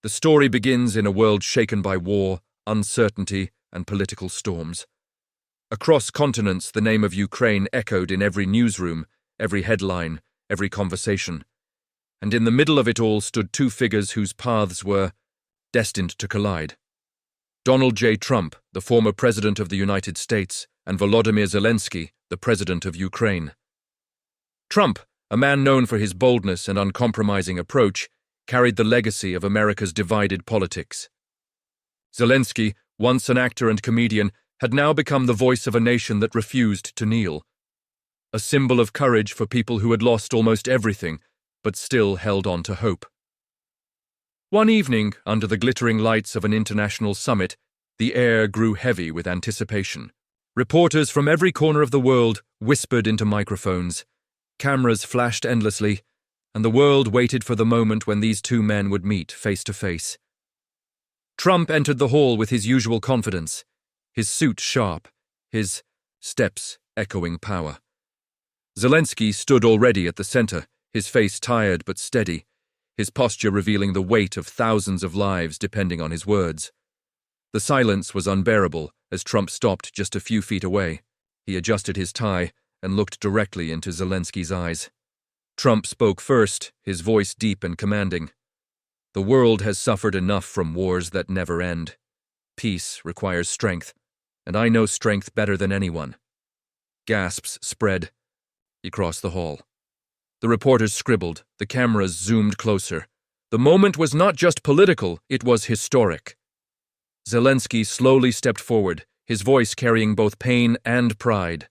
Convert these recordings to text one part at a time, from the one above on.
The story begins in a world shaken by war, uncertainty, and political storms. Across continents, the name of Ukraine echoed in every newsroom, every headline, every conversation. And in the middle of it all stood two figures whose paths were destined to collide. Donald J. Trump, the former president of the United States, and Volodymyr Zelenskyy, the president of Ukraine. Trump, a man known for his boldness and uncompromising approach, carried the legacy of America's divided politics. Zelenskyy, once an actor and comedian, had now become the voice of a nation that refused to kneel. A symbol of courage for people who had lost almost everything, but still held on to hope. One evening, under the glittering lights of an international summit, the air grew heavy with anticipation. Reporters from every corner of the world whispered into microphones. Cameras flashed endlessly, and the world waited for the moment when these two men would meet face to face. Trump entered the hall with his usual confidence, his suit sharp, his steps echoing power. Zelenskyy stood already at the center, his face tired but steady, his posture revealing the weight of thousands of lives depending on his words. The silence was unbearable as Trump stopped just a few feet away. He adjusted his tie and looked directly into Zelenskyy's eyes. Trump spoke first, his voice deep and commanding. The world has suffered enough from wars that never end. Peace requires strength, and I know strength better than anyone. Gasps spread. He crossed the hall. The reporters scribbled, the cameras zoomed closer. The moment was not just political, it was historic. Zelenskyy slowly stepped forward, his voice carrying both pain and pride.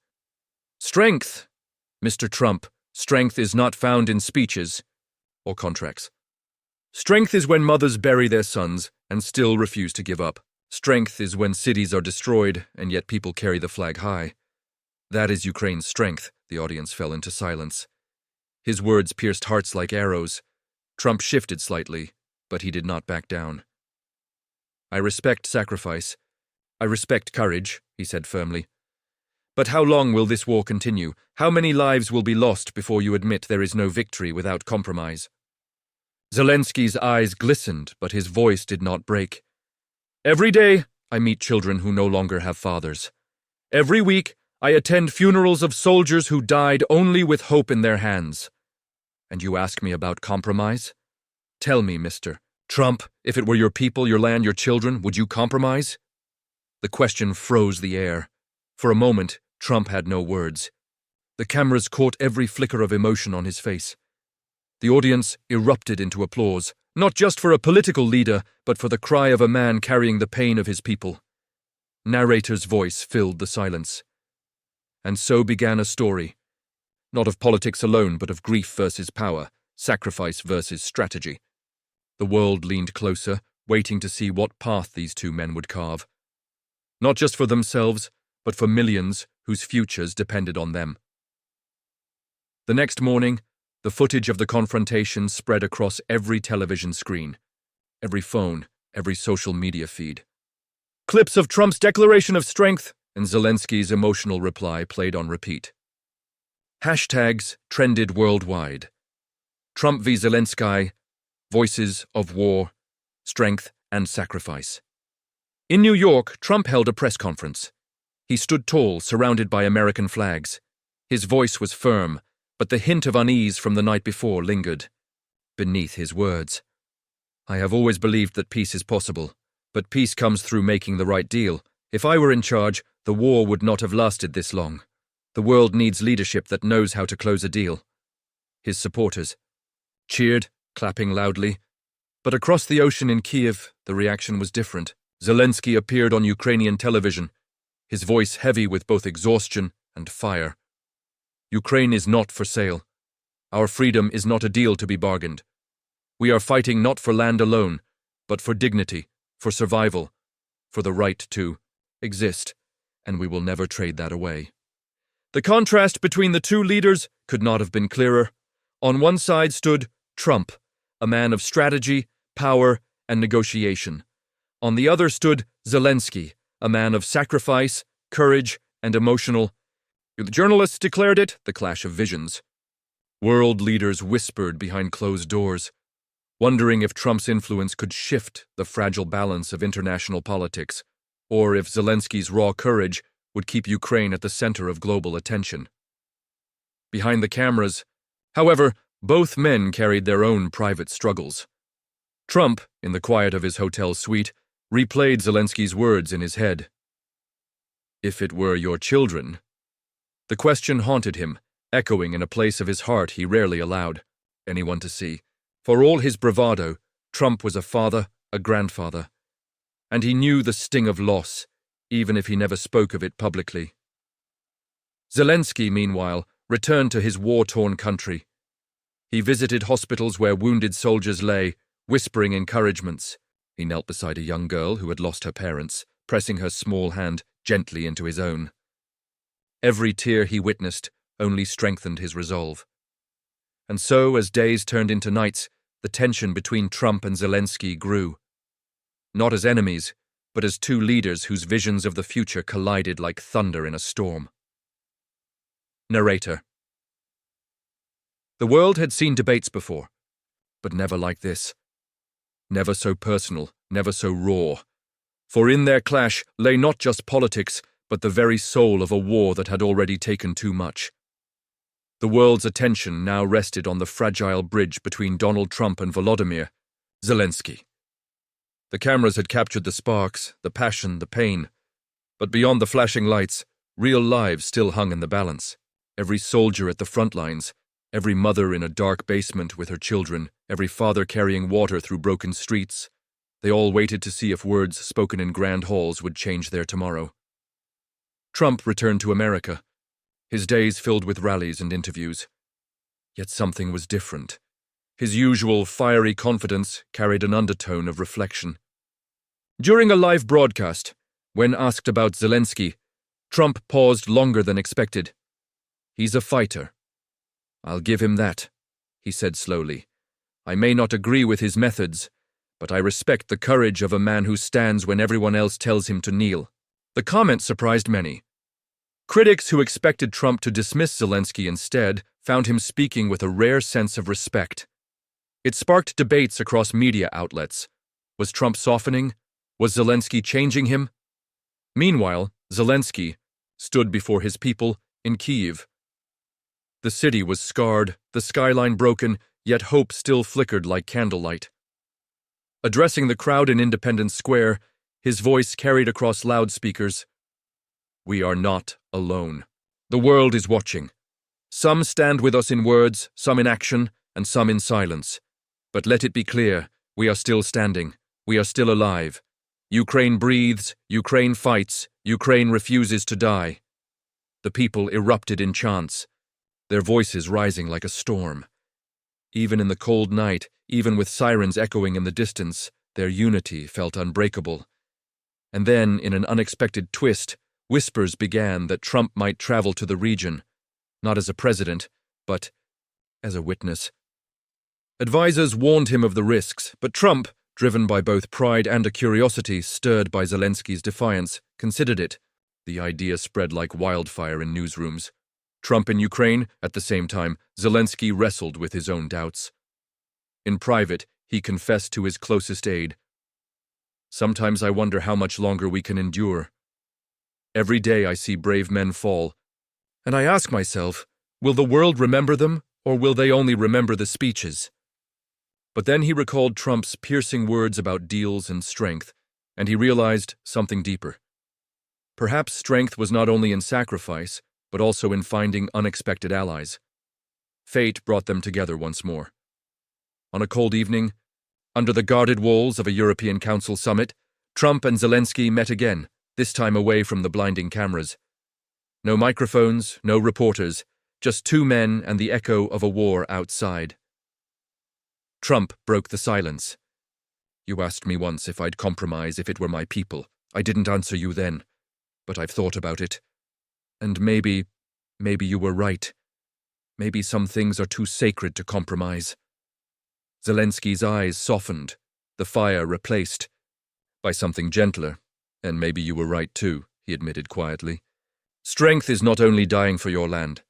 Strength, Mr. Trump, strength is not found in speeches or contracts. Strength is when mothers bury their sons and still refuse to give up. Strength is when cities are destroyed and yet people carry the flag high. That is Ukraine's strength. The audience fell into silence. His words pierced hearts like arrows. Trump shifted slightly, but he did not back down. I respect sacrifice. I respect courage, he said firmly. But how long will this war continue? How many lives will be lost before you admit there is no victory without compromise? Zelenskyy's eyes glistened, but his voice did not break. Every day, I meet children who no longer have fathers. Every week, I attend funerals of soldiers who died only with hope in their hands. And you ask me about compromise? Tell me, Mr. Trump, if it were your people, your land, your children, would you compromise? The question froze the air. For a moment, Trump had no words. The cameras caught every flicker of emotion on his face. The audience erupted into applause, not just for a political leader, but for the cry of a man carrying the pain of his people. Narrator's voice filled the silence. And so began a story, not of politics alone, but of grief versus power, sacrifice versus strategy. The world leaned closer, waiting to see what path these two men would carve. Not just for themselves, but for millions whose futures depended on them. The next morning, the footage of the confrontation spread across every television screen, every phone, every social media feed. Clips of Trump's declaration of strength and Zelenskyy's emotional reply played on repeat. Hashtags trended worldwide. Trump v. Zelenskyy, voices of war, strength, and sacrifice. In New York, Trump held a press conference. He stood tall, surrounded by American flags. His voice was firm, but the hint of unease from the night before lingered beneath his words. I have always believed that peace is possible, but peace comes through making the right deal. If I were in charge, the war would not have lasted this long. The world needs leadership that knows how to close a deal. His supporters cheered, clapping loudly. But across the ocean in Kiev, the reaction was different. Zelenskyy appeared on Ukrainian television, his voice heavy with both exhaustion and fire. Ukraine is not for sale. Our freedom is not a deal to be bargained. We are fighting not for land alone, but for dignity, for survival, for the right to exist, and we will never trade that away. The contrast between the two leaders could not have been clearer. On one side stood Trump, a man of strategy, power, and negotiation. On the other stood Zelenskyy, a man of sacrifice, courage, and emotional. The journalists declared it the clash of visions. World leaders whispered behind closed doors. wondering if Trump's influence could shift the fragile balance of international politics, or if Zelensky's raw courage would keep Ukraine at the center of global attention. Behind the cameras, however, both men carried their own private struggles. Trump, in the quiet of his hotel suite, replayed Zelensky's words in his head. "If it were your children." The question haunted him, echoing in a place of his heart he rarely allowed anyone to see. For all his bravado, Trump was a father, a grandfather, and he knew the sting of loss, even if he never spoke of it publicly. Zelensky, meanwhile, returned to his war-torn country. He visited hospitals where wounded soldiers lay, whispering encouragements. He knelt beside a young girl who had lost her parents, pressing her small hand gently into his own. Every tear he witnessed only strengthened his resolve. And so, as days turned into nights, the tension between Trump and Zelensky grew. Not as enemies, but as two leaders whose visions of the future collided like thunder in a storm. Narrator. The world had seen debates before, but never like this. Never so personal, never so raw. For in their clash lay not just politics, but the very soul of a war that had already taken too much. The world's attention now rested on the fragile bridge between Donald Trump and Volodymyr Zelenskyy. The cameras had captured the sparks, the passion, the pain, but beyond the flashing lights, real lives still hung in the balance. Every soldier at the front lines, every mother in a dark basement with her children, every father carrying water through broken streets, they all waited to see if words spoken in grand halls would change their tomorrow. Trump returned to America, his days filled with rallies and interviews. Yet something was different. His usual fiery confidence carried an undertone of reflection. During a live broadcast, when asked about Zelenskyy, Trump paused longer than expected. "He's a fighter. I'll give him that," he said slowly. "I may not agree with his methods, but I respect the courage of a man who stands when everyone else tells him to kneel." The comment surprised many. Critics who expected Trump to dismiss Zelenskyy instead found him speaking with a rare sense of respect. It sparked debates across media outlets. Was Trump softening? Was Zelenskyy changing him? Meanwhile, Zelenskyy stood before his people in Kyiv. The city was scarred, the skyline broken, yet hope still flickered like candlelight. Addressing the crowd in Independence Square, his voice carried across loudspeakers. "We are not alone. The world is watching. Some stand with us in words, some in action, and some in silence. But let it be clear, we are still standing. We are still alive. Ukraine breathes, Ukraine fights, Ukraine refuses to die." The people erupted in chants, their voices rising like a storm. Even in the cold night, even with sirens echoing in the distance, their unity felt unbreakable. And then, in an unexpected twist, whispers began that Trump might travel to the region, not as a president, but as a witness. Advisors warned him of the risks, but Trump, driven by both pride and a curiosity stirred by Zelensky's defiance, considered it. The idea spread like wildfire in newsrooms. Trump in Ukraine, at the same time, Zelenskyy wrestled with his own doubts. In private, he confessed to his closest aide, "Sometimes I wonder how much longer we can endure. Every day I see brave men fall, and I ask myself, will the world remember them, or will they only remember the speeches?" But then he recalled Trump's piercing words about deals and strength, and he realized something deeper. Perhaps strength was not only in sacrifice, but also in finding unexpected allies. Fate brought them together once more. On a cold evening, under the guarded walls of a European Council summit, Trump and Zelenskyy met again, this time away from the blinding cameras. No microphones, no reporters, just two men and the echo of a war outside. Trump broke the silence. "You asked me once if I'd compromise if it were my people. I didn't answer you then, but I've thought about it. And maybe you were right. Maybe some things are too sacred to compromise." Zelenskyy's eyes softened, the fire replaced by something gentler. "And maybe you were right too," he admitted quietly. "Strength is not only dying for your land.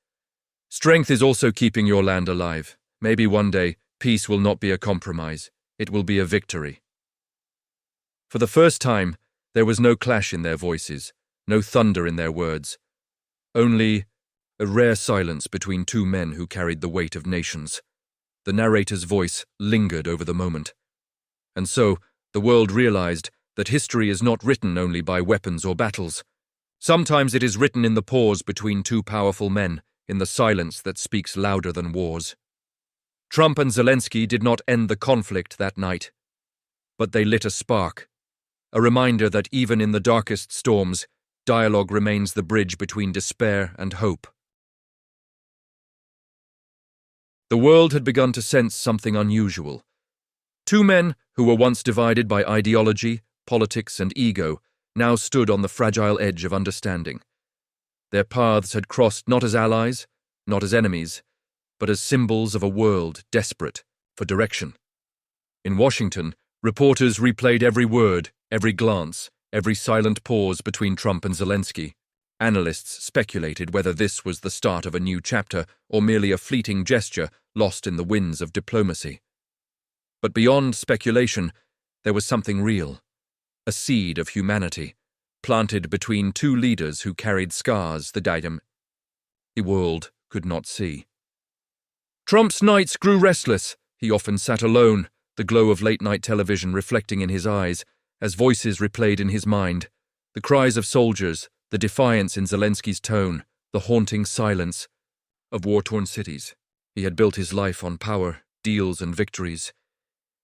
Strength is also keeping your land alive. Maybe one day, peace will not be a compromise. It will be a victory. For the first time, there was no clash in their voices, no thunder in their words, only a rare silence between two men who carried the weight of nations. The narrator's voice lingered over the moment. And so, the world realized that history is not written only by weapons or battles. Sometimes it is written in the pause between two powerful men, in the silence that speaks louder than wars. Trump and Zelenskyy did not end the conflict that night, but they lit a spark, a reminder that even in the darkest storms, dialogue remains the bridge between despair and hope. The world had begun to sense something unusual. Two men who were once divided by ideology, politics, and ego now stood on the fragile edge of understanding. Their paths had crossed not as allies, not as enemies, but as symbols of a world desperate for direction. In Washington, reporters replayed every word, every glance, every silent pause between Trump and Zelenskyy. Analysts speculated whether this was the start of a new chapter or merely a fleeting gesture lost in the winds of diplomacy. But beyond speculation, there was something real, a seed of humanity, planted between two leaders who carried scars the world could not see. Trump's nights grew restless. He often sat alone, the glow of late-night television reflecting in his eyes, as voices replayed in his mind, the cries of soldiers, the defiance in Zelenskyy's tone, the haunting silence of war-torn cities. He had built his life on power, deals, and victories.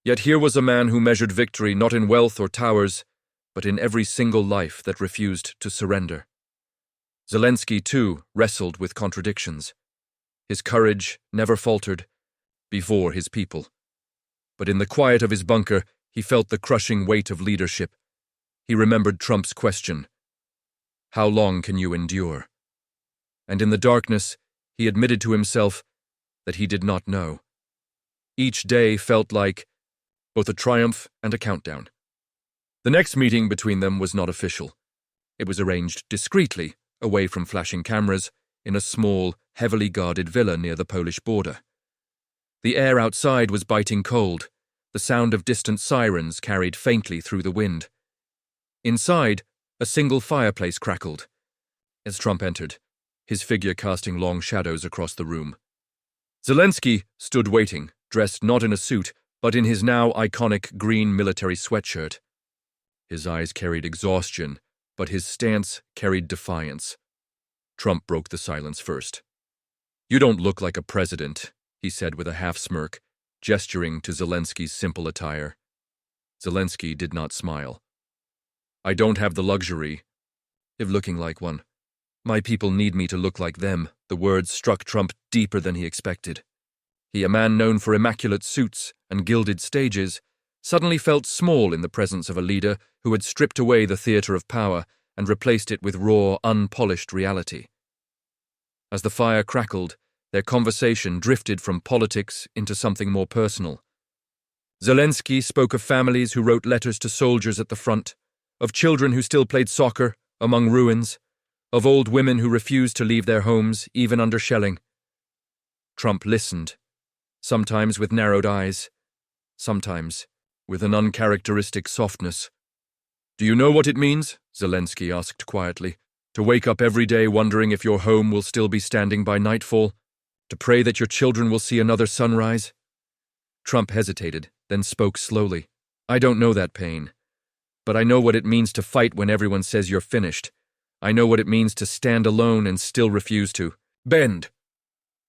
Yet here was a man who measured victory not in wealth or towers, but in every single life that refused to surrender. Zelenskyy, too, wrestled with contradictions. His courage never faltered before his people. But in the quiet of his bunker, he felt the crushing weight of leadership. He remembered Trump's question, "How long can you endure?" And in the darkness, he admitted to himself that he did not know. Each day felt like both a triumph and a countdown. The next meeting between them was not official. It was arranged discreetly, away from flashing cameras, in a small, heavily guarded villa near the Polish border. The air outside was biting cold. The sound of distant sirens carried faintly through the wind. Inside, a single fireplace crackled. As Trump entered, his figure casting long shadows across the room. Zelenskyy stood waiting, dressed not in a suit, but in his now iconic green military sweatshirt. His eyes carried exhaustion, but his stance carried defiance. Trump broke the silence first. "You don't look like a president," he said with a half-smirk, gesturing to Zelenskyy's simple attire. Zelenskyy did not smile. "I don't have the luxury of looking like one. My people need me to look like them." The words struck Trump deeper than he expected. He, a man known for immaculate suits and gilded stages, suddenly felt small in the presence of a leader who had stripped away the theater of power and replaced it with raw, unpolished reality. As the fire crackled, their conversation drifted from politics into something more personal. Zelenskyy spoke of families who wrote letters to soldiers at the front, of children who still played soccer among ruins, of old women who refused to leave their homes even under shelling. Trump listened, sometimes with narrowed eyes, sometimes with an uncharacteristic softness. "Do you know what it means?" Zelenskyy asked quietly. "To wake up every day wondering if your home will still be standing by nightfall? To pray that your children will see another sunrise?" Trump hesitated, then spoke slowly. "I don't know that pain, but I know what it means to fight when everyone says you're finished. I know what it means to stand alone and still refuse to bend."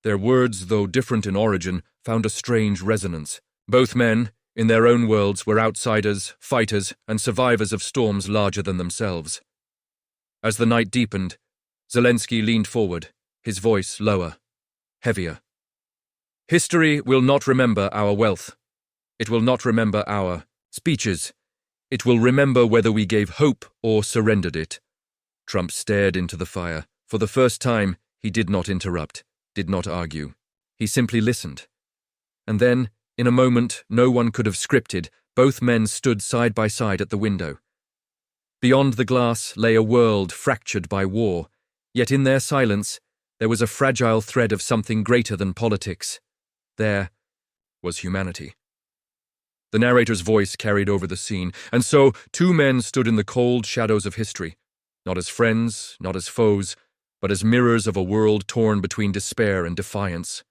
Their words, though different in origin, found a strange resonance. Both men, in their own worlds, were outsiders, fighters, and survivors of storms larger than themselves. As the night deepened, Zelenskyy leaned forward, his voice lower, heavier. "History will not remember our wealth. It will not remember our speeches. It will remember whether we gave hope or surrendered it." Trump stared into the fire. For the first time, he did not interrupt, did not argue. He simply listened. And then, in a moment no one could have scripted, both men stood side by side at the window. Beyond the glass lay a world fractured by war, yet in their silence there was a fragile thread of something greater than politics. There was humanity. The narrator's voice carried over the scene, and so two men stood in the cold shadows of history, not as friends, not as foes, but as mirrors of a world torn between despair and defiance.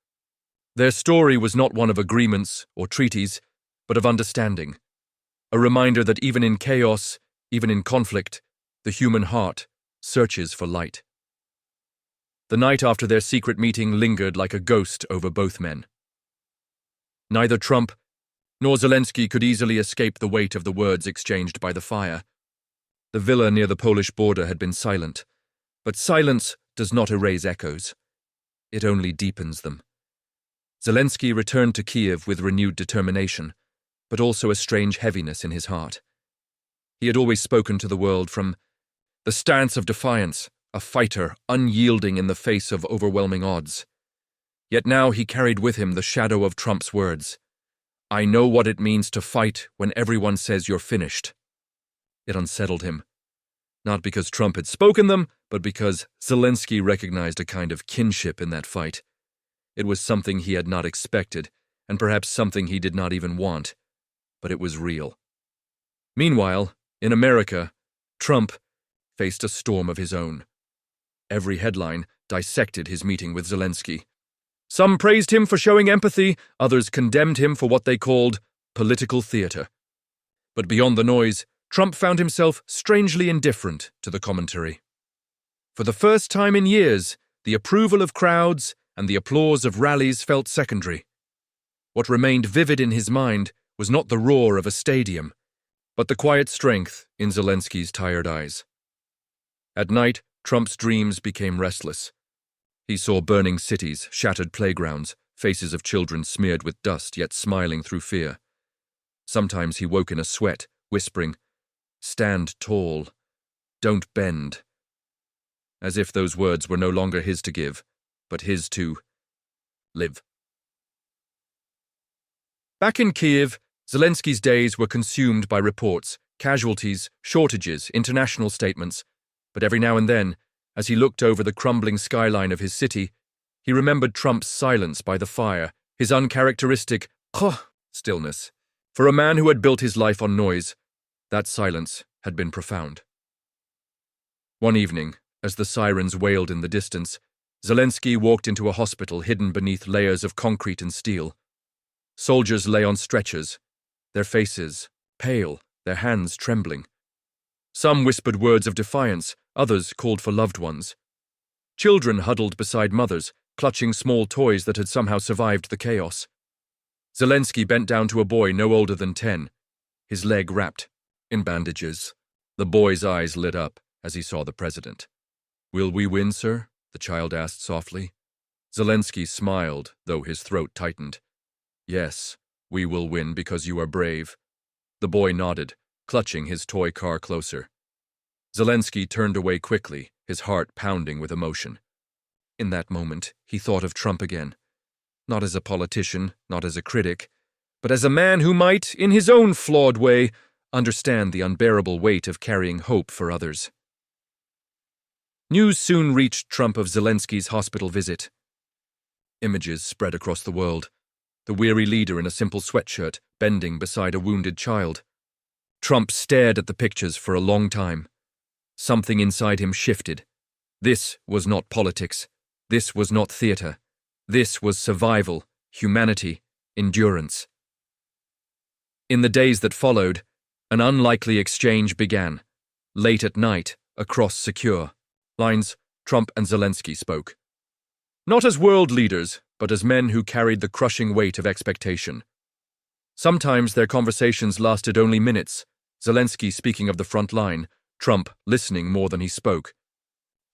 Their story was not one of agreements or treaties, but of understanding, a reminder that even in chaos, even in conflict, the human heart searches for light. The night after their secret meeting lingered like a ghost over both men. Neither Trump nor Zelenskyy could easily escape the weight of the words exchanged by the fire. The villa near the Polish border had been silent, but silence does not erase echoes. It only deepens them. Zelenskyy returned to Kiev with renewed determination, but also a strange heaviness in his heart. He had always spoken to the world from the stance of defiance, a fighter unyielding in the face of overwhelming odds. Yet now he carried with him the shadow of Trump's words. "I know what it means to fight when everyone says you're finished." It unsettled him, not because Trump had spoken them, but because Zelenskyy recognized a kind of kinship in that fight. It was something he had not expected, and perhaps something he did not even want, but it was real. Meanwhile, in America, Trump faced a storm of his own. Every headline dissected his meeting with Zelenskyy. Some praised him for showing empathy, others condemned him for what they called political theater. But beyond the noise, Trump found himself strangely indifferent to the commentary. For the first time in years, the approval of crowds and the applause of rallies felt secondary. What remained vivid in his mind was not the roar of a stadium, but the quiet strength in Zelenskyy's tired eyes. At night, Trump's dreams became restless. He saw burning cities, shattered playgrounds, faces of children smeared with dust yet smiling through fear. Sometimes he woke in a sweat, whispering, "Stand tall. Don't bend." As if those words were no longer his to give, but his to live. Back in Kiev, Zelenskyy's days were consumed by reports, casualties, shortages, international statements, but every now and then, as he looked over the crumbling skyline of his city, he remembered Trump's silence by the fire, his uncharacteristic stillness. For a man who had built his life on noise, that silence had been profound. One evening, as the sirens wailed in the distance, Zelenskyy walked into a hospital hidden beneath layers of concrete and steel. Soldiers lay on stretchers, their faces pale, their hands trembling. Some whispered words of defiance, others called for loved ones. Children huddled beside mothers, clutching small toys that had somehow survived the chaos. Zelenskyy bent down to a boy no older than 10, his leg wrapped in bandages. The boy's eyes lit up as he saw the president. "Will we win, sir?" the child asked softly. Zelenskyy smiled, though his throat tightened. "Yes, we will win because you are brave." The boy nodded, clutching his toy car closer. Zelenskyy turned away quickly, his heart pounding with emotion. In that moment, he thought of Trump again. Not as a politician, not as a critic, but as a man who might, in his own flawed way, understand the unbearable weight of carrying hope for others. News soon reached Trump of Zelenskyy's hospital visit. Images spread across the world. The weary leader in a simple sweatshirt, bending beside a wounded child. Trump stared at the pictures for a long time. Something inside him shifted. This was not politics. This was not theater. This was survival, humanity, endurance. In the days that followed, an unlikely exchange began. Late at night, across secure lines, Trump and Zelenskyy spoke. Not as world leaders, but as men who carried the crushing weight of expectation. Sometimes their conversations lasted only minutes, Zelenskyy speaking of the front line, Trump listening more than he spoke.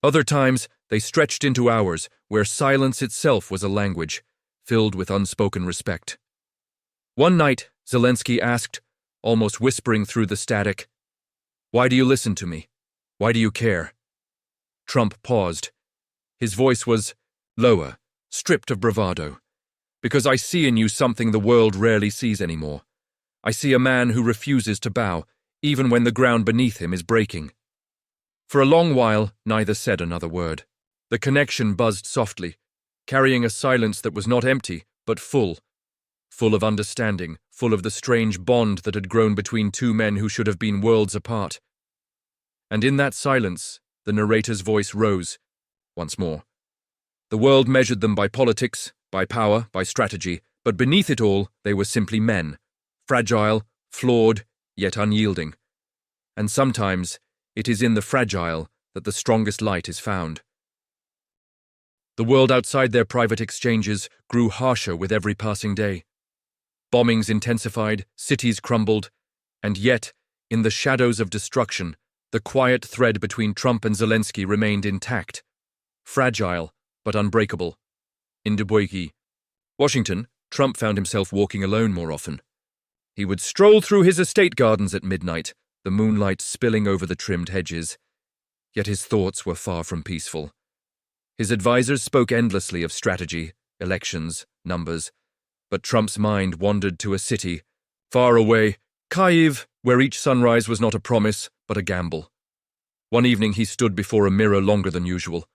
Other times, they stretched into hours, where silence itself was a language, filled with unspoken respect. One night, Zelenskyy asked, almost whispering through the static, "Why do you listen to me? Why do you care?" Trump paused. His voice was lower, stripped of bravado. "Because I see in you something the world rarely sees anymore. I see a man who refuses to bow, even when the ground beneath him is breaking." For a long while, neither said another word. The connection buzzed softly, carrying a silence that was not empty, but full of understanding, full of the strange bond that had grown between two men who should have been worlds apart. And in that silence, the narrator's voice rose, once more. The world measured them by politics, by power, by strategy, but beneath it all, they were simply men, fragile, flawed, yet unyielding. And sometimes, it is in the fragile that the strongest light is found. The world outside their private exchanges grew harsher with every passing day. Bombings intensified, cities crumbled, and yet, in the shadows of destruction, the quiet thread between Trump and Zelenskyy remained intact, fragile but unbreakable. In Washington, Trump found himself walking alone more often. He would stroll through his estate gardens at midnight, the moonlight spilling over the trimmed hedges. Yet his thoughts were far from peaceful. His advisors spoke endlessly of strategy, elections, numbers, but Trump's mind wandered to a city, far away, Kyiv, where each sunrise was not a promise, but a gamble. One evening he stood before a mirror longer than usual.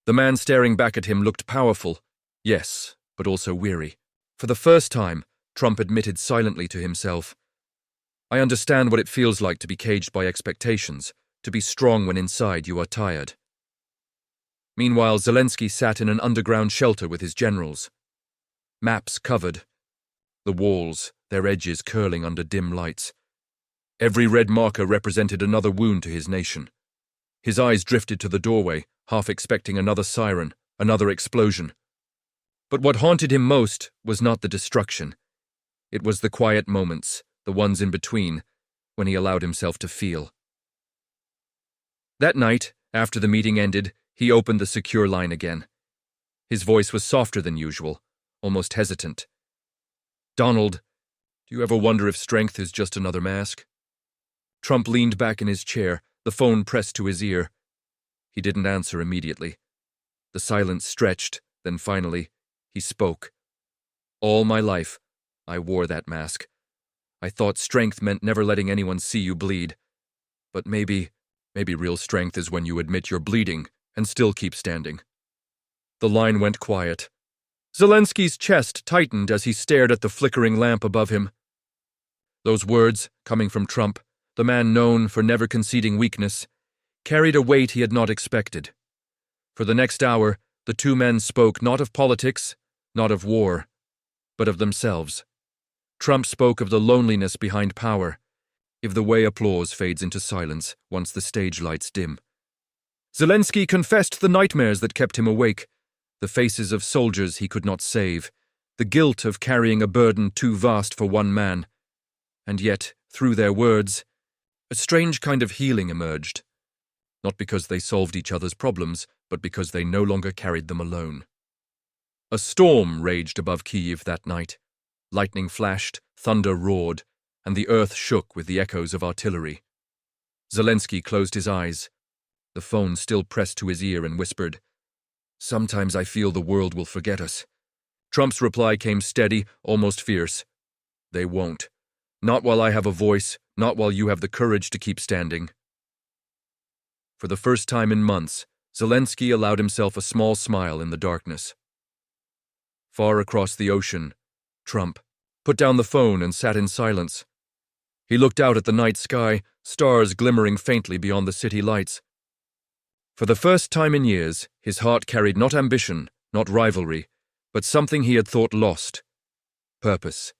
The man staring back at him looked powerful, yes, but also weary. For the first time, Trump admitted silently to himself, "I understand what it feels like to be caged by expectations, to be strong when inside you are tired." Meanwhile, Zelenskyy sat in an underground shelter with his generals. Maps covered. The walls, their edges curling under dim lights. Every red marker represented another wound to his nation. His eyes drifted to the doorway, half expecting another siren, another explosion. But what haunted him most was not the destruction. It was the quiet moments, the ones in between, when he allowed himself to feel. That night, after the meeting ended, he opened the secure line again. His voice was softer than usual, almost hesitant. "Donald, do you ever wonder if strength is just another mask?" Trump leaned back in his chair, the phone pressed to his ear. He didn't answer immediately. The silence stretched, then finally, he spoke. "All my life, I wore that mask. I thought strength meant never letting anyone see you bleed. But maybe real strength is when you admit you're bleeding and still keep standing." The line went quiet. Zelenskyy's chest tightened as he stared at the flickering lamp above him. Those words, coming from Trump, the man known for never conceding weakness, carried a weight he had not expected. For the next hour, the two men spoke not of politics, not of war, but of themselves. Trump spoke of the loneliness behind power, of the way applause fades into silence once the stage lights dim. Zelenskyy confessed the nightmares that kept him awake, the faces of soldiers he could not save, the guilt of carrying a burden too vast for one man. And yet, through their words, a strange kind of healing emerged, not because they solved each other's problems, but because they no longer carried them alone. A storm raged above Kyiv that night. Lightning flashed, thunder roared, and the earth shook with the echoes of artillery. Zelenskyy closed his eyes, the phone still pressed to his ear, and whispered, "Sometimes I feel the world will forget us." Trump's reply came steady, almost fierce. "They won't. Not while I have a voice, not while you have the courage to keep standing." For the first time in months, Zelenskyy allowed himself a small smile in the darkness. Far across the ocean, Trump put down the phone and sat in silence. He looked out at the night sky, stars glimmering faintly beyond the city lights. For the first time in years, his heart carried not ambition, not rivalry, but something he had thought lost: purpose.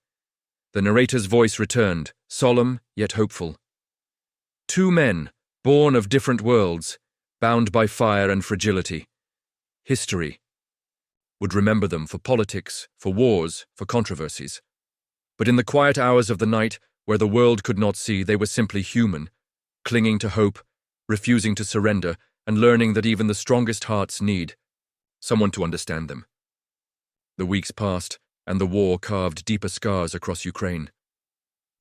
The narrator's voice returned, solemn yet hopeful. Two men, born of different worlds, bound by fire and fragility. History would remember them for politics, for wars, for controversies. But in the quiet hours of the night, where the world could not see, they were simply human, clinging to hope, refusing to surrender, and learning that even the strongest hearts need someone to understand them. The weeks passed, and the war carved deeper scars across Ukraine.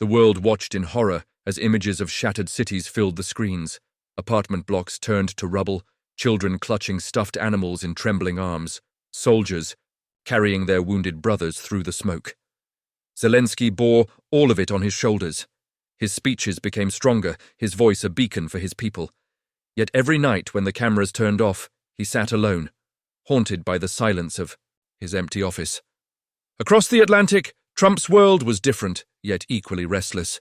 The world watched in horror as images of shattered cities filled the screens, apartment blocks turned to rubble, children clutching stuffed animals in trembling arms, soldiers carrying their wounded brothers through the smoke. Zelenskyy bore all of it on his shoulders. His speeches became stronger, his voice a beacon for his people. Yet every night when the cameras turned off, he sat alone, haunted by the silence of his empty office. Across the Atlantic, Trump's world was different, yet equally restless.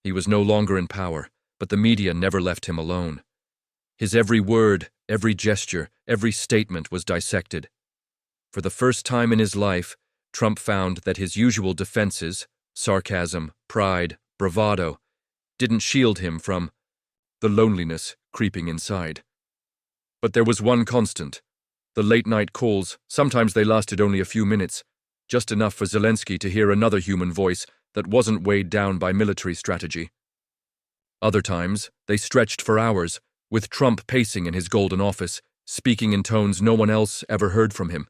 He was no longer in power, but the media never left him alone. His every word, every gesture, every statement was dissected. For the first time in his life, Trump found that his usual defenses, sarcasm, pride, bravado, didn't shield him from the loneliness creeping inside. But there was one constant. The late-night calls, sometimes they lasted only a few minutes, just enough for Zelenskyy to hear another human voice that wasn't weighed down by military strategy. Other times, they stretched for hours, with Trump pacing in his golden office, speaking in tones no one else ever heard from him.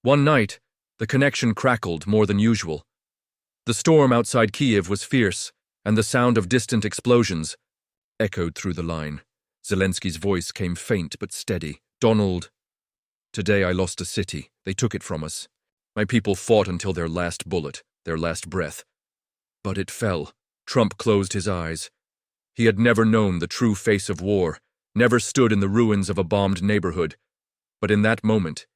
One night, the connection crackled more than usual. The storm outside Kyiv was fierce, and the sound of distant explosions echoed through the line. Zelenskyy's voice came faint but steady. "Donald, today I lost a city. They took it from us. My people fought until their last bullet, their last breath. But it fell." Trump closed his eyes. He had never known the true face of war, never stood in the ruins of a bombed neighborhood. But in that moment,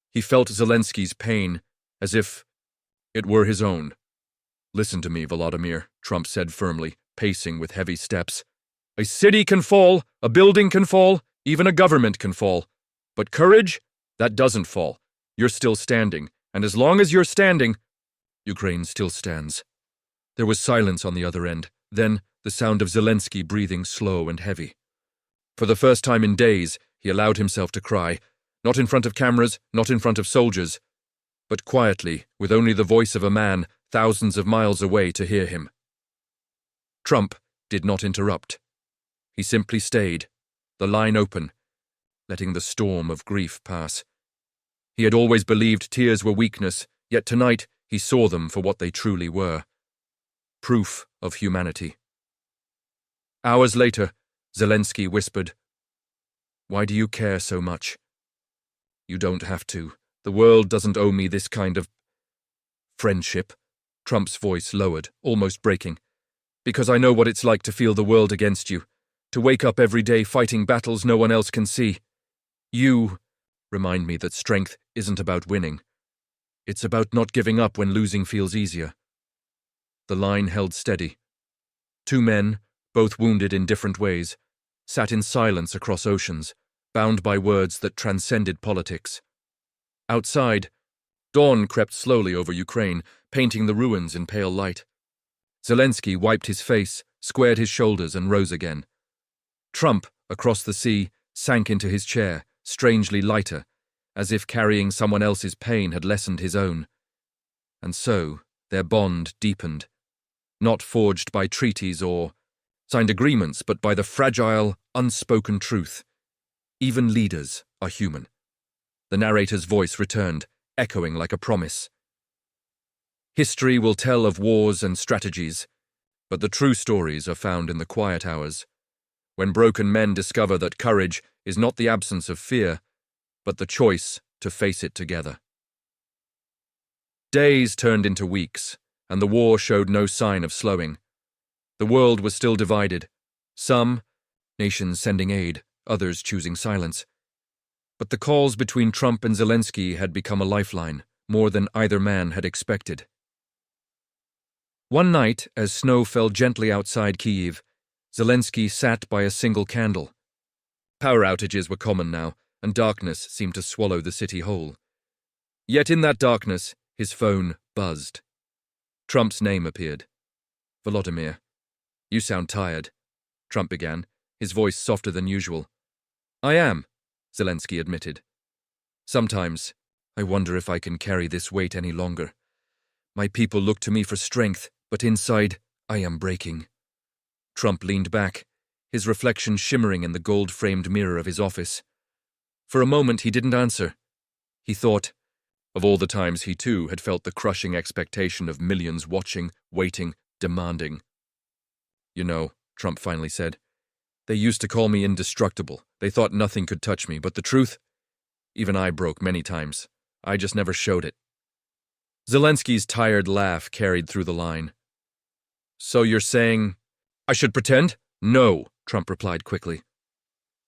he felt Zelenskyy's pain as if it were his own. "Listen to me, Volodymyr," Trump said firmly, pacing with heavy steps. "A city can fall, a building can fall, even a government can fall. But courage, that doesn't fall. You're still standing, and as long as you're standing, Ukraine still stands." There was silence on the other end, then the sound of Zelenskyy breathing slow and heavy. For the first time in days, he allowed himself to cry, not in front of cameras, not in front of soldiers, but quietly, with only the voice of a man thousands of miles away to hear him. Trump did not interrupt. He simply stayed, the line open, letting the storm of grief pass. He had always believed tears were weakness, yet tonight he saw them for what they truly were. Proof of humanity. Hours later, Zelenskyy whispered, "Why do you care so much?" "You don't have to. The world doesn't owe me this kind of friendship." Trump's voice lowered, almost breaking. "Because I know what it's like to feel the world against you, to wake up every day fighting battles no one else can see. You remind me that strength isn't about winning. It's about not giving up when losing feels easier." The line held steady. Two men, both wounded in different ways, sat in silence across oceans, bound by words that transcended politics. Outside, dawn crept slowly over Ukraine, painting the ruins in pale light. Zelenskyy wiped his face, squared his shoulders, and rose again. Trump, across the sea, sank into his chair, strangely lighter, as if carrying someone else's pain had lessened his own. And so, their bond deepened, not forged by treaties or signed agreements, but by the fragile, unspoken truth. Even leaders are human. The narrator's voice returned, echoing like a promise. History will tell of wars and strategies, but the true stories are found in the quiet hours, when broken men discover that courage is not the absence of fear, but the choice to face it together. Days turned into weeks, and the war showed no sign of slowing. The world was still divided, some nations sending aid, others choosing silence. But the calls between Trump and Zelenskyy had become a lifeline, more than either man had expected. One night, as snow fell gently outside Kyiv, Zelenskyy sat by a single candle. Power outages were common now, and darkness seemed to swallow the city whole. Yet in that darkness, his phone buzzed. Trump's name appeared. "Volodymyr, you sound tired," Trump began, his voice softer than usual. "I am," Zelenskyy admitted. "Sometimes, I wonder if I can carry this weight any longer. My people look to me for strength, but inside, I am breaking." Trump leaned back, his reflection shimmering in the gold-framed mirror of his office. For a moment he didn't answer. He thought of all the times he too had felt the crushing expectation of millions watching, waiting, demanding. "You know," Trump finally said, "they used to call me indestructible. They thought nothing could touch me, but the truth? Even I broke many times. I just never showed it." Zelenskyy's tired laugh carried through the line. "So you're saying I should pretend?" "No," Trump replied quickly.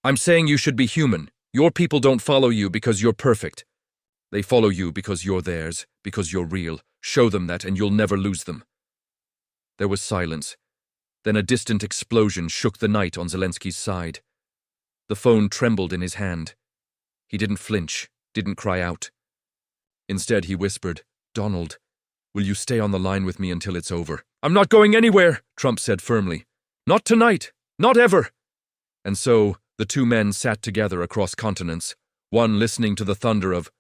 "I'm saying you should be human. Your people don't follow you because you're perfect. They follow you because you're theirs, because you're real, Show them that and you'll never lose them." There was silence. Then a distant explosion shook the night on Zelenskyy's side. The phone trembled in his hand. He didn't flinch, didn't cry out. Instead, he whispered, "Donald, will you stay on the line with me until it's over?" "I'm not going anywhere," Trump said firmly. "Not tonight, not ever." And so, the two men sat together across continents, one listening to the thunder of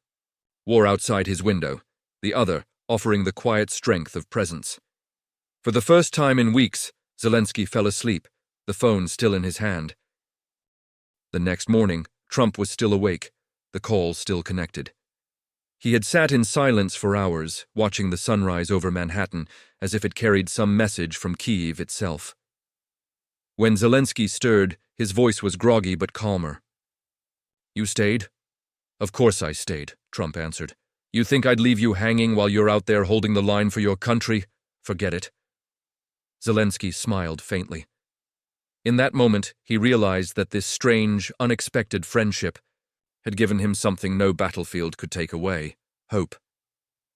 war outside his window, the other offering the quiet strength of presence. For the first time in weeks, Zelenskyy fell asleep, the phone still in his hand. The next morning, Trump was still awake, the call still connected. He had sat in silence for hours, watching the sunrise over Manhattan as if it carried some message from Kyiv itself. When Zelenskyy stirred, his voice was groggy but calmer. "You stayed?" "Of course I stayed," Trump answered. "You think I'd leave you hanging while you're out there holding the line for your country? Forget it." Zelenskyy smiled faintly. In that moment, he realized that this strange, unexpected friendship had given him something no battlefield could take away: hope.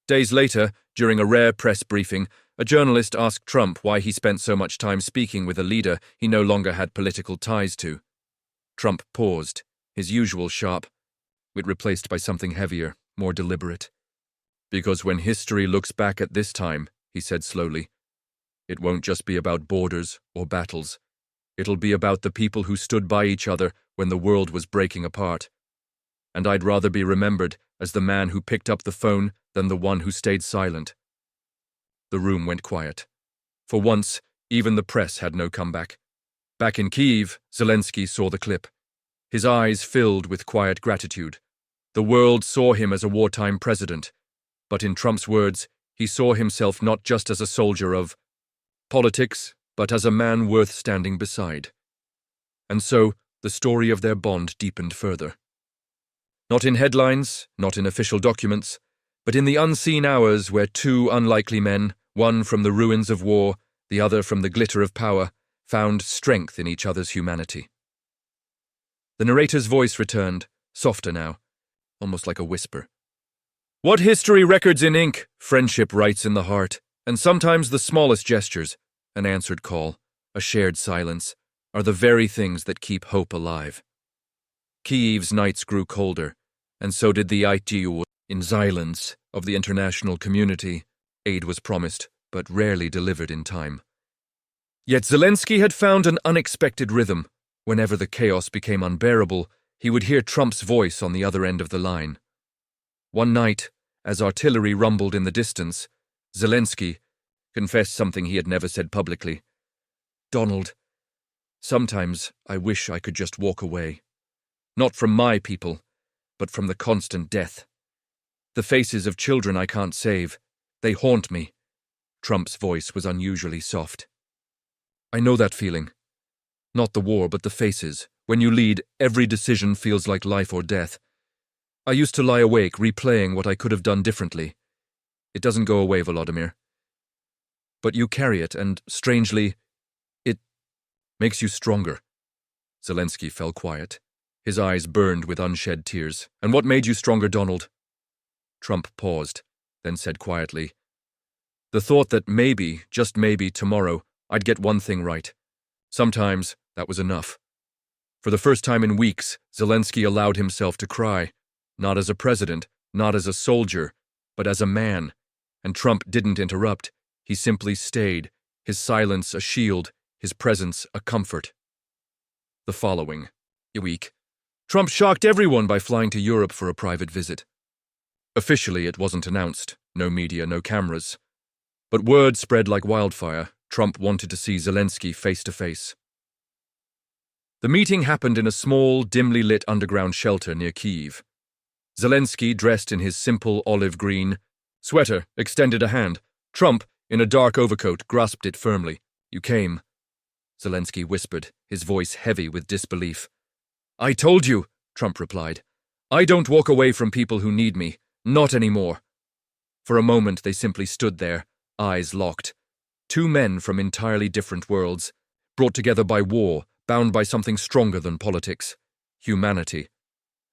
Days later, during a rare press briefing, a journalist asked Trump why he spent so much time speaking with a leader he no longer had political ties to. Trump paused, his usual sharp, it replaced by something heavier, more deliberate. "Because when history looks back at this time," he said slowly, "it won't just be about borders or battles. It'll be about the people who stood by each other when the world was breaking apart. And I'd rather be remembered as the man who picked up the phone than the one who stayed silent." The room went quiet. For once, even the press had no comeback. Back in Kyiv, Zelenskyy saw the clip. His eyes filled with quiet gratitude. The world saw him as a wartime president, but in Trump's words, he saw himself not just as a soldier of politics, but as a man worth standing beside. And so, the story of their bond deepened further. Not in headlines, not in official documents, but in the unseen hours where two unlikely men, one from the ruins of war, the other from the glitter of power, found strength in each other's humanity. The narrator's voice returned, softer now, almost like a whisper. "What history records in ink, friendship writes in the heart, and sometimes the smallest gestures, an answered call, a shared silence, are the very things that keep hope alive." Kyiv's nights grew colder, and so did the ITU. In silence of the international community, aid was promised, but rarely delivered in time. Yet Zelenskyy had found an unexpected rhythm. Whenever the chaos became unbearable, he would hear Trump's voice on the other end of the line. One night, as artillery rumbled in the distance, Zelenskyy confessed something he had never said publicly. "Donald, sometimes I wish I could just walk away. Not from my people, but from the constant death. The faces of children I can't save, they haunt me." Trump's voice was unusually soft. "I know that feeling. Not the war, but the faces. When you lead, every decision feels like life or death. I used to lie awake, replaying what I could have done differently. It doesn't go away, Volodymyr. But you carry it, and, strangely, it makes you stronger." Zelenskyy fell quiet. His eyes burned with unshed tears. "And what made you stronger, Donald?" Trump paused, then said quietly, "The thought that maybe, just maybe, tomorrow, I'd get one thing right. Sometimes that was enough." For the first time in weeks, Zelenskyy allowed himself to cry, not as a president, not as a soldier, but as a man. And Trump didn't interrupt. He simply stayed, his silence a shield, his presence a comfort. The following week, Trump shocked everyone by flying to Europe for a private visit. Officially, it wasn't announced, no media, no cameras. But word spread like wildfire. Trump wanted to see Zelenskyy face to face. The meeting happened in a small, dimly lit underground shelter near Kyiv. Zelenskyy, dressed in his simple olive green sweater, extended a hand. Trump, in a dark overcoat, grasped it firmly. "You came," Zelenskyy whispered, his voice heavy with disbelief. "I told you," Trump replied. "I don't walk away from people who need me. Not anymore." For a moment they simply stood there, eyes locked. Two men from entirely different worlds, brought together by war, bound by something stronger than politics: humanity.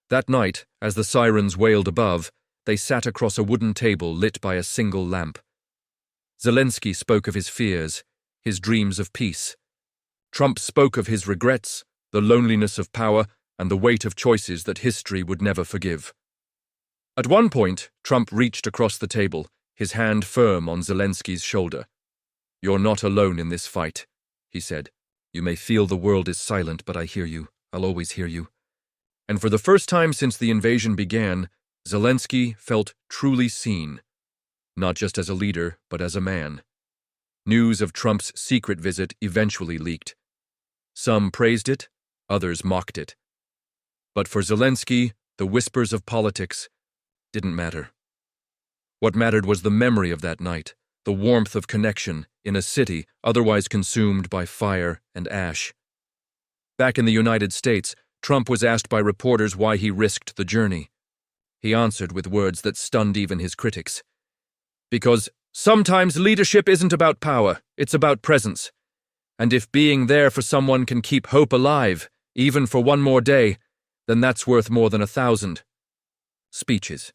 That night, as the sirens wailed above, they sat across a wooden table lit by a single lamp. Zelenskyy spoke of his fears, his dreams of peace. Trump spoke of his regrets, the loneliness of power, and the weight of choices that history would never forgive. At one point, Trump reached across the table, his hand firm on Zelenskyy's shoulder. "You're not alone in this fight," he said. "You may feel the world is silent, but I hear you. I'll always hear you." And for the first time since the invasion began, Zelenskyy felt truly seen, not just as a leader, but as a man. News of Trump's secret visit eventually leaked. Some praised it, others mocked it. But for Zelenskyy, the whispers of politics didn't matter. What mattered was the memory of that night, the warmth of connection in a city otherwise consumed by fire and ash. Back in the United States, Trump was asked by reporters why he risked the journey. He answered with words that stunned even his critics. "Because sometimes leadership isn't about power, it's about presence. And if being there for someone can keep hope alive, even for one more day, then that's worth more than 1,000. Speeches.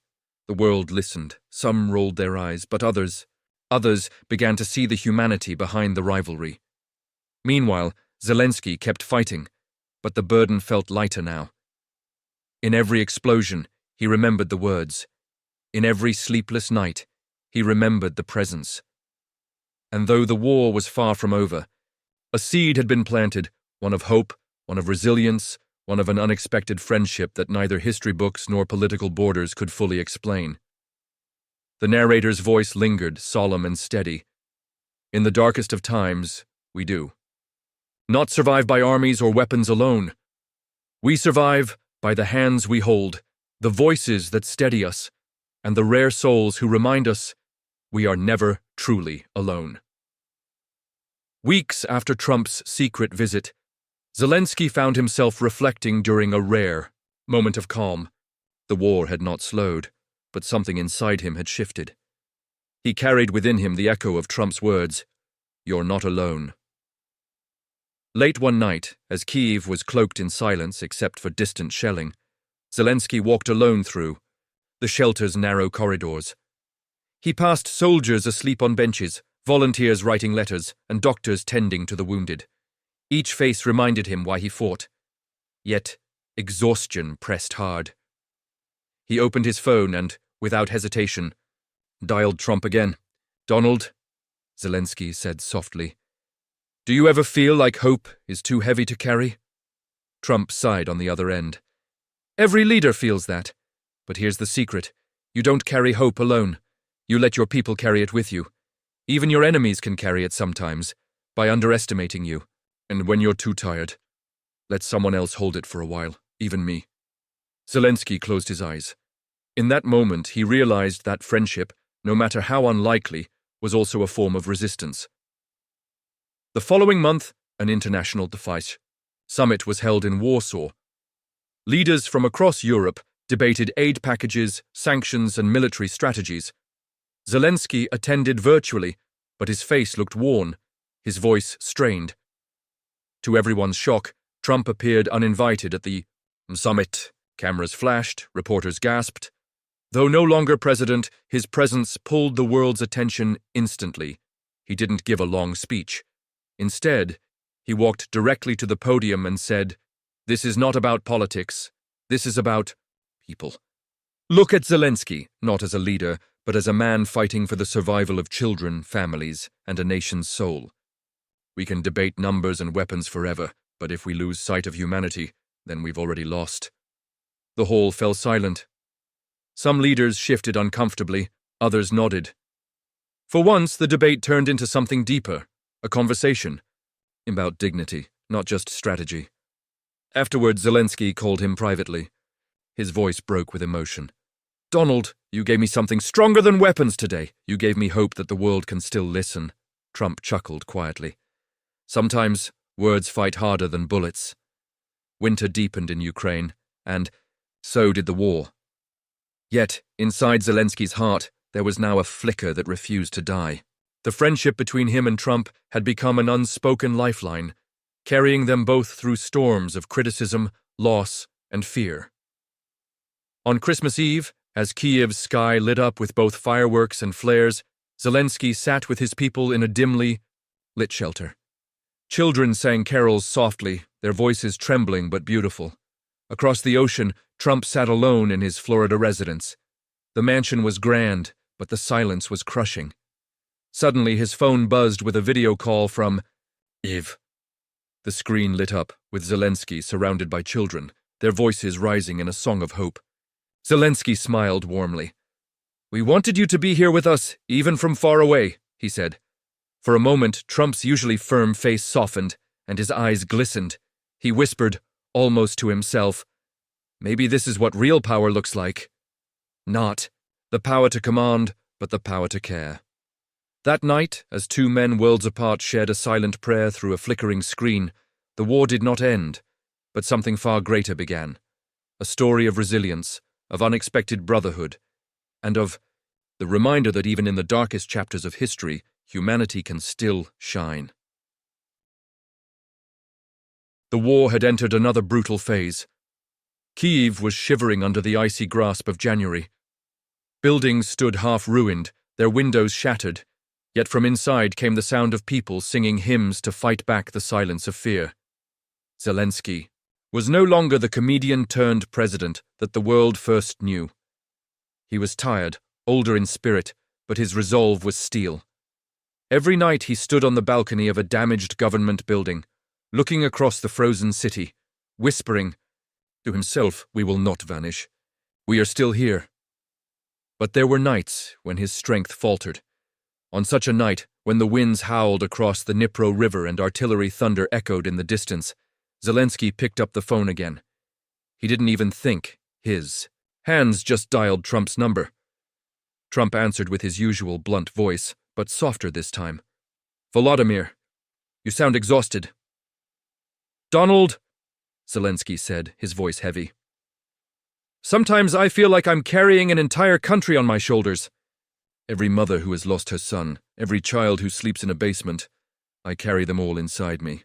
The world listened. Some rolled their eyes, but others began to see the humanity behind the rivalry. Meanwhile, Zelenskyy kept fighting, but the burden felt lighter now. In every explosion, he remembered the words. In every sleepless night, he remembered the presence. And though the war was far from over, a seed had been planted, one of hope, one of resilience, one of an unexpected friendship that neither history books nor political borders could fully explain. The narrator's voice lingered, solemn and steady. In the darkest of times, we do. Not survive by armies or weapons alone. We survive by the hands we hold, the voices that steady us, and the rare souls who remind us we are never truly alone. Weeks after Trump's secret visit, Zelenskyy found himself reflecting during a rare moment of calm. The war had not slowed, but something inside him had shifted. He carried within him the echo of Trump's words, "You're not alone." Late one night, as Kyiv was cloaked in silence except for distant shelling, Zelenskyy walked alone through the shelter's narrow corridors. He passed soldiers asleep on benches, volunteers writing letters, and doctors tending to the wounded. Each face reminded him why he fought. Yet, exhaustion pressed hard. He opened his phone and, without hesitation, dialed Trump again. "Donald," Zelenskyy said softly, "do you ever feel like hope is too heavy to carry?" Trump sighed on the other end. "Every leader feels that. But here's the secret. You don't carry hope alone. You let your people carry it with you. Even your enemies can carry it sometimes, by underestimating you. And when you're too tired, let someone else hold it for a while, even me." Zelenskyy closed his eyes. In that moment, he realized that friendship, no matter how unlikely, was also a form of resistance. The following month, an international defice summit was held in Warsaw. Leaders from across Europe debated aid packages, sanctions, and military strategies. Zelenskyy attended virtually, but his face looked worn, his voice strained. To everyone's shock, Trump appeared uninvited at the summit. Cameras flashed, reporters gasped. Though no longer president, his presence pulled the world's attention instantly. He didn't give a long speech. Instead, he walked directly to the podium and said, "This is not about politics. This is about people. Look at Zelenskyy, not as a leader, but as a man fighting for the survival of children, families, and a nation's soul. We can debate numbers and weapons forever, but if we lose sight of humanity, then we've already lost." The hall fell silent. Some leaders shifted uncomfortably, others nodded. For once, the debate turned into something deeper, a conversation about dignity, not just strategy. Afterwards, Zelenskyy called him privately. His voice broke with emotion. "Donald, you gave me something stronger than weapons today. You gave me hope that the world can still listen." Trump chuckled quietly. Sometimes, words fight harder than bullets. Winter deepened in Ukraine, and so did the war. Yet, inside Zelenskyy's heart, there was now a flicker that refused to die. The friendship between him and Trump had become an unspoken lifeline, carrying them both through storms of criticism, loss, and fear. On Christmas Eve, as Kyiv's sky lit up with both fireworks and flares, Zelenskyy sat with his people in a dimly lit shelter. Children sang carols softly, their voices trembling but beautiful. Across the ocean, Trump sat alone in his Florida residence. The mansion was grand, but the silence was crushing. Suddenly, his phone buzzed with a video call from Eve. The screen lit up, with Zelenskyy surrounded by children, their voices rising in a song of hope. Zelenskyy smiled warmly. "We wanted you to be here with us, even from far away," he said. For a moment, Trump's usually firm face softened, and his eyes glistened. He whispered, almost to himself, "Maybe this is what real power looks like. Not the power to command, but the power to care." That night, as two men worlds apart shared a silent prayer through a flickering screen, the war did not end, but something far greater began. A story of resilience, of unexpected brotherhood, and of the reminder that even in the darkest chapters of history, humanity can still shine. The war had entered another brutal phase. Kyiv was shivering under the icy grasp of January. Buildings stood half-ruined, their windows shattered, yet from inside came the sound of people singing hymns to fight back the silence of fear. Zelenskyy was no longer the comedian-turned-president that the world first knew. He was tired, older in spirit, but his resolve was steel. Every night he stood on the balcony of a damaged government building, looking across the frozen city, whispering to himself, "We will not vanish. We are still here." But there were nights when his strength faltered. On such a night, when the winds howled across the Dnipro River and artillery thunder echoed in the distance, Zelenskyy picked up the phone again. He didn't even think. His hands just dialed Trump's number. Trump answered with his usual blunt voice, but softer this time. "Volodymyr, you sound exhausted." "Donald," Zelenskyy said, his voice heavy. "Sometimes I feel like I'm carrying an entire country on my shoulders. Every mother who has lost her son, every child who sleeps in a basement, I carry them all inside me.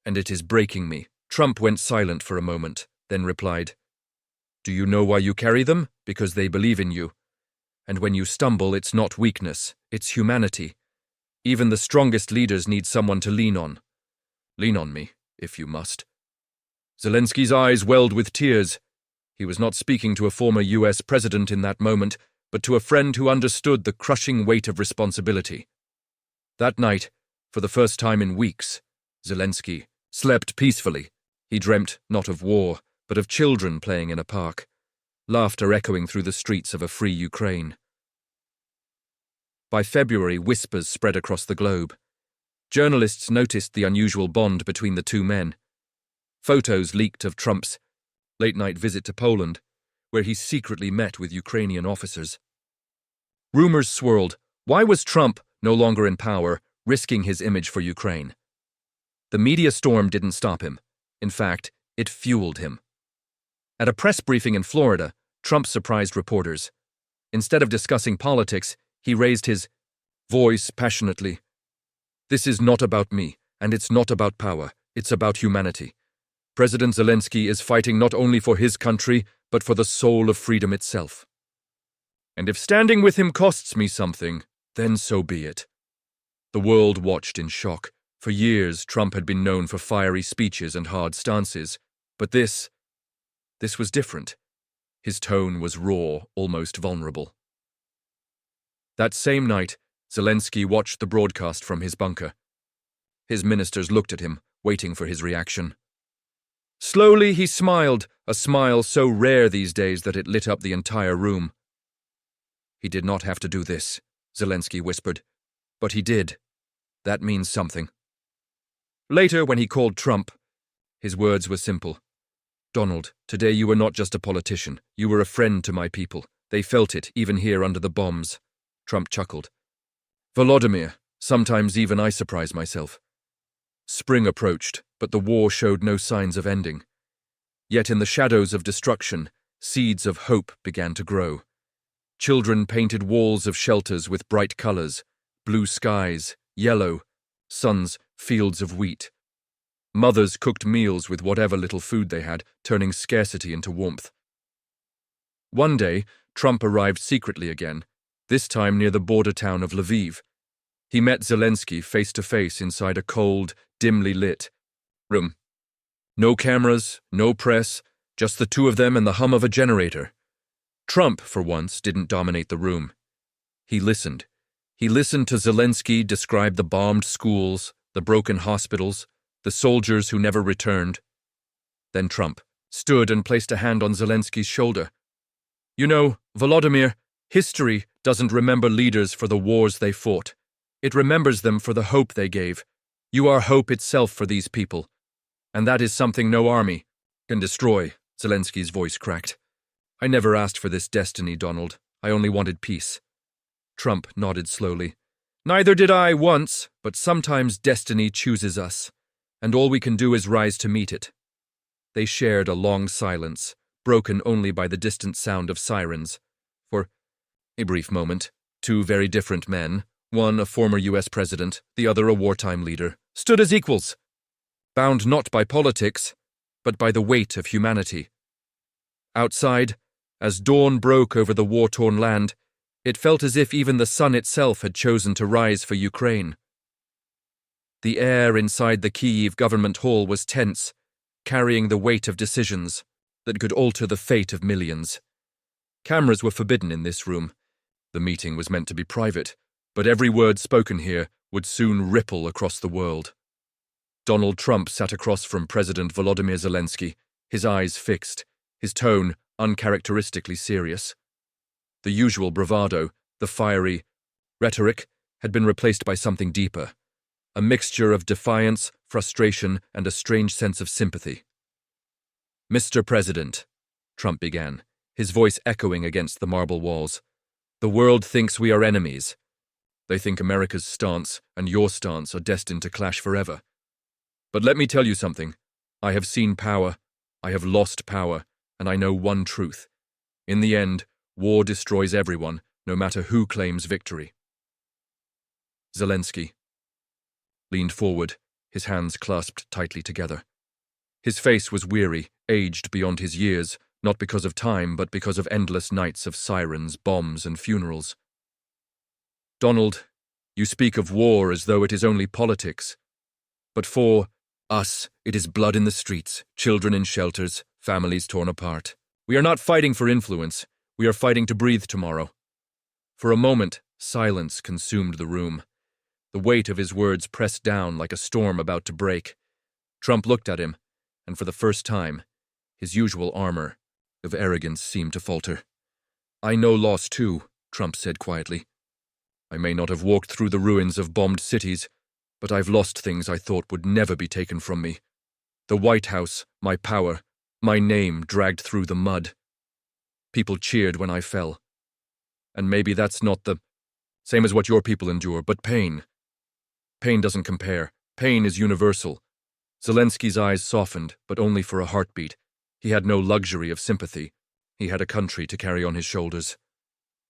And it is breaking me." Trump went silent for a moment, then replied, "Do you know why you carry them? Because they believe in you. And when you stumble, it's not weakness, it's humanity. Even the strongest leaders need someone to lean on. Lean on me, if you must." Zelenskyy's eyes welled with tears. He was not speaking to a former US president in that moment, but to a friend who understood the crushing weight of responsibility. That night, for the first time in weeks, Zelenskyy slept peacefully. He dreamt not of war, but of children playing in a park, laughter echoing through the streets of a free Ukraine. By February, whispers spread across the globe. Journalists noticed the unusual bond between the two men. Photos leaked of Trump's late-night visit to Poland, where he secretly met with Ukrainian officers. Rumors swirled. Why was Trump, no longer in power, risking his image for Ukraine? The media storm didn't stop him. In fact, it fueled him. At a press briefing in Florida, Trump surprised reporters. Instead of discussing politics, he raised his voice passionately. "This is not about me, and it's not about power. It's about humanity. President Zelenskyy is fighting not only for his country, but for the soul of freedom itself. And if standing with him costs me something, then so be it." The world watched in shock. For years, Trump had been known for fiery speeches and hard stances, but this was different. His tone was raw, almost vulnerable. That same night, Zelenskyy watched the broadcast from his bunker. His ministers looked at him, waiting for his reaction. Slowly he smiled, a smile so rare these days that it lit up the entire room. "He did not have to do this," Zelenskyy whispered. "But he did. That means something." Later, when he called Trump, his words were simple. "Donald, today you were not just a politician. You were a friend to my people. They felt it, even here under the bombs." Trump chuckled. "Volodymyr, sometimes even I surprise myself." Spring approached, but the war showed no signs of ending. Yet in the shadows of destruction, seeds of hope began to grow. Children painted walls of shelters with bright colors, blue skies, yellow, sons, fields of wheat. Mothers cooked meals with whatever little food they had, turning scarcity into warmth. One day, Trump arrived secretly again, this time near the border town of Lviv. He met Zelenskyy face to face inside a cold, dimly lit room. No cameras, no press, just the two of them and the hum of a generator. Trump, for once, didn't dominate the room. He listened. He listened to Zelenskyy describe the bombed schools, the broken hospitals, the soldiers who never returned. Then Trump stood and placed a hand on Zelenskyy's shoulder. You know, Volodymyr, history doesn't remember leaders for the wars they fought. It remembers them for the hope they gave. You are hope itself for these people. And that is something no army can destroy, Zelenskyy's voice cracked. I never asked for this destiny, Donald. I only wanted peace. Trump nodded slowly. Neither did I once, but sometimes destiny chooses us, and all we can do is rise to meet it. They shared a long silence, broken only by the distant sound of sirens. For a brief moment, two very different men, one a former U.S. president, the other a wartime leader, stood as equals, bound not by politics, but by the weight of humanity. Outside, as dawn broke over the war-torn land, it felt as if even the sun itself had chosen to rise for Ukraine. The air inside the Kyiv government hall was tense, carrying the weight of decisions that could alter the fate of millions. Cameras were forbidden in this room. The meeting was meant to be private, but every word spoken here would soon ripple across the world. Donald Trump sat across from President Volodymyr Zelenskyy, his eyes fixed, his tone uncharacteristically serious. The usual bravado, the fiery rhetoric, had been replaced by something deeper, a mixture of defiance, frustration, and a strange sense of sympathy. Mr. President, Trump began, his voice echoing against the marble walls, the world thinks we are enemies. They think America's stance and your stance are destined to clash forever. But let me tell you something. I have seen power, I have lost power, and I know one truth. In the end, war destroys everyone, no matter who claims victory. Zelenskyy leaned forward, his hands clasped tightly together. His face was weary, aged beyond his years, not because of time, but because of endless nights of sirens, bombs, and funerals. Donald, you speak of war as though it is only politics. But for us, it is blood in the streets, children in shelters, families torn apart. We are not fighting for influence. We are fighting to breathe tomorrow. For a moment, silence consumed the room. The weight of his words pressed down like a storm about to break. Trump looked at him, and for the first time, his usual armor of arrogance seemed to falter. I know loss too, Trump said quietly. I may not have walked through the ruins of bombed cities, but I've lost things I thought would never be taken from me. The White House, my power, my name dragged through the mud. People cheered when I fell. And maybe that's not the same as what your people endure, but pain. Pain doesn't compare. Pain is universal. Zelenskyy's eyes softened, but only for a heartbeat. He had no luxury of sympathy. He had a country to carry on his shoulders.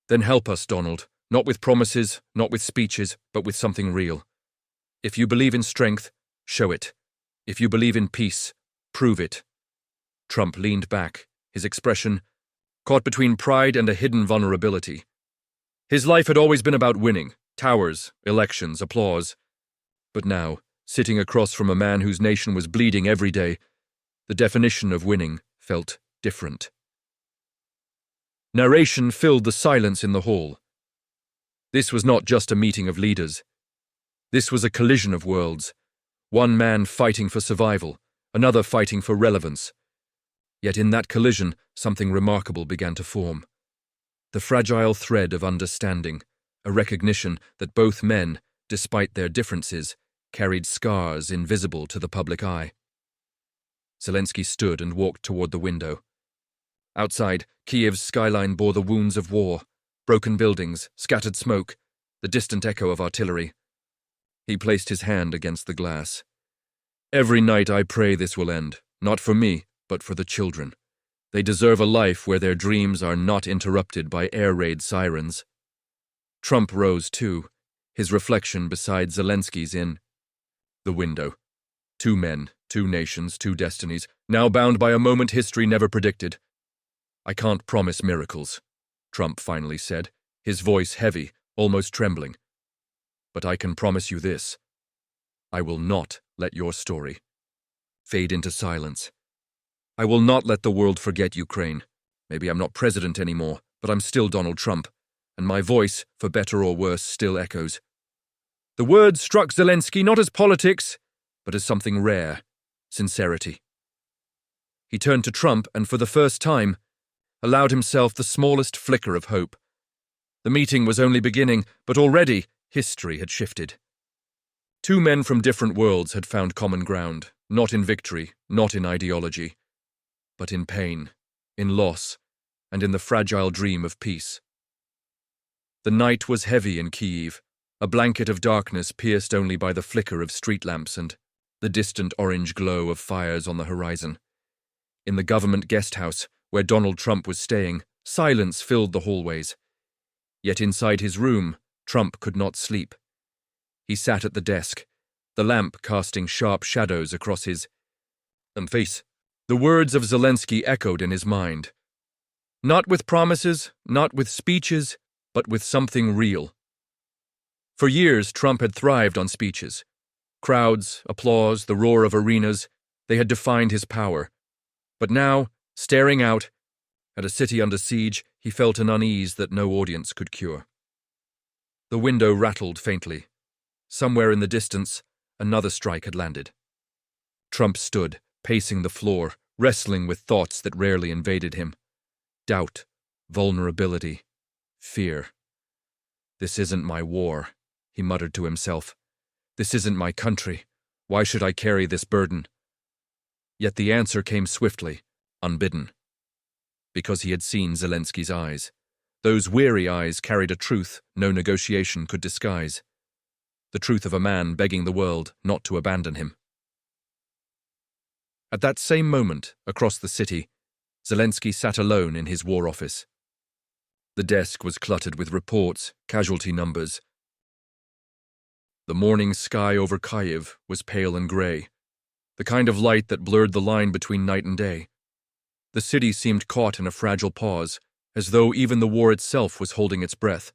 Then help us, Donald. Not with promises, not with speeches, but with something real. If you believe in strength, show it. If you believe in peace, prove it. Trump leaned back, his expression caught between pride and a hidden vulnerability. His life had always been about winning, towers, elections, applause. But now, sitting across from a man whose nation was bleeding every day, the definition of winning felt different. Narration filled the silence in the hall. This was not just a meeting of leaders. This was a collision of worlds, one man fighting for survival, another fighting for relevance. Yet in that collision, something remarkable began to form. The fragile thread of understanding, a recognition that both men, despite their differences, carried scars invisible to the public eye. Zelenskyy stood and walked toward the window. Outside, Kyiv's skyline bore the wounds of war, broken buildings, scattered smoke, the distant echo of artillery. He placed his hand against the glass. Every night I pray this will end, not for me, but for the children. They deserve a life where their dreams are not interrupted by air raid sirens. Trump rose too, his reflection beside Zelenskyy's in the window. Two men, two nations, two destinies, now bound by a moment history never predicted. I can't promise miracles, Trump finally said, his voice heavy, almost trembling. But I can promise you this. I will not let your story fade into silence. I will not let the world forget Ukraine. Maybe I'm not president anymore, but I'm still Donald Trump, and my voice, for better or worse, still echoes. The words struck Zelenskyy not as politics, but as something rare, sincerity. He turned to Trump and, for the first time, allowed himself the smallest flicker of hope. The meeting was only beginning, but already history had shifted. Two men from different worlds had found common ground, not in victory, not in ideology, but in pain, in loss, and in the fragile dream of peace. The night was heavy in Kyiv, a blanket of darkness pierced only by the flicker of street lamps and the distant orange glow of fires on the horizon. In the government guest house, where Donald Trump was staying, silence filled the hallways. Yet inside his room, Trump could not sleep. He sat at the desk, the lamp casting sharp shadows across his face. The words of Zelenskyy echoed in his mind. Not with promises, not with speeches, but with something real. For years, Trump had thrived on speeches. Crowds, applause, the roar of arenas, they had defined his power. But now, staring out, at a city under siege, he felt an unease that no audience could cure. The window rattled faintly. Somewhere in the distance, another strike had landed. Trump stood, pacing the floor, wrestling with thoughts that rarely invaded him. Doubt, vulnerability, fear. This isn't my war, he muttered to himself. This isn't my country. Why should I carry this burden? Yet the answer came swiftly, unbidden. Because he had seen Zelenskyy's eyes. Those weary eyes carried a truth no negotiation could disguise. The truth of a man begging the world not to abandon him. At that same moment, across the city, Zelenskyy sat alone in his war office. The desk was cluttered with reports, casualty numbers. The morning sky over Kyiv was pale and grey, the kind of light that blurred the line between night and day. The city seemed caught in a fragile pause, as though even the war itself was holding its breath.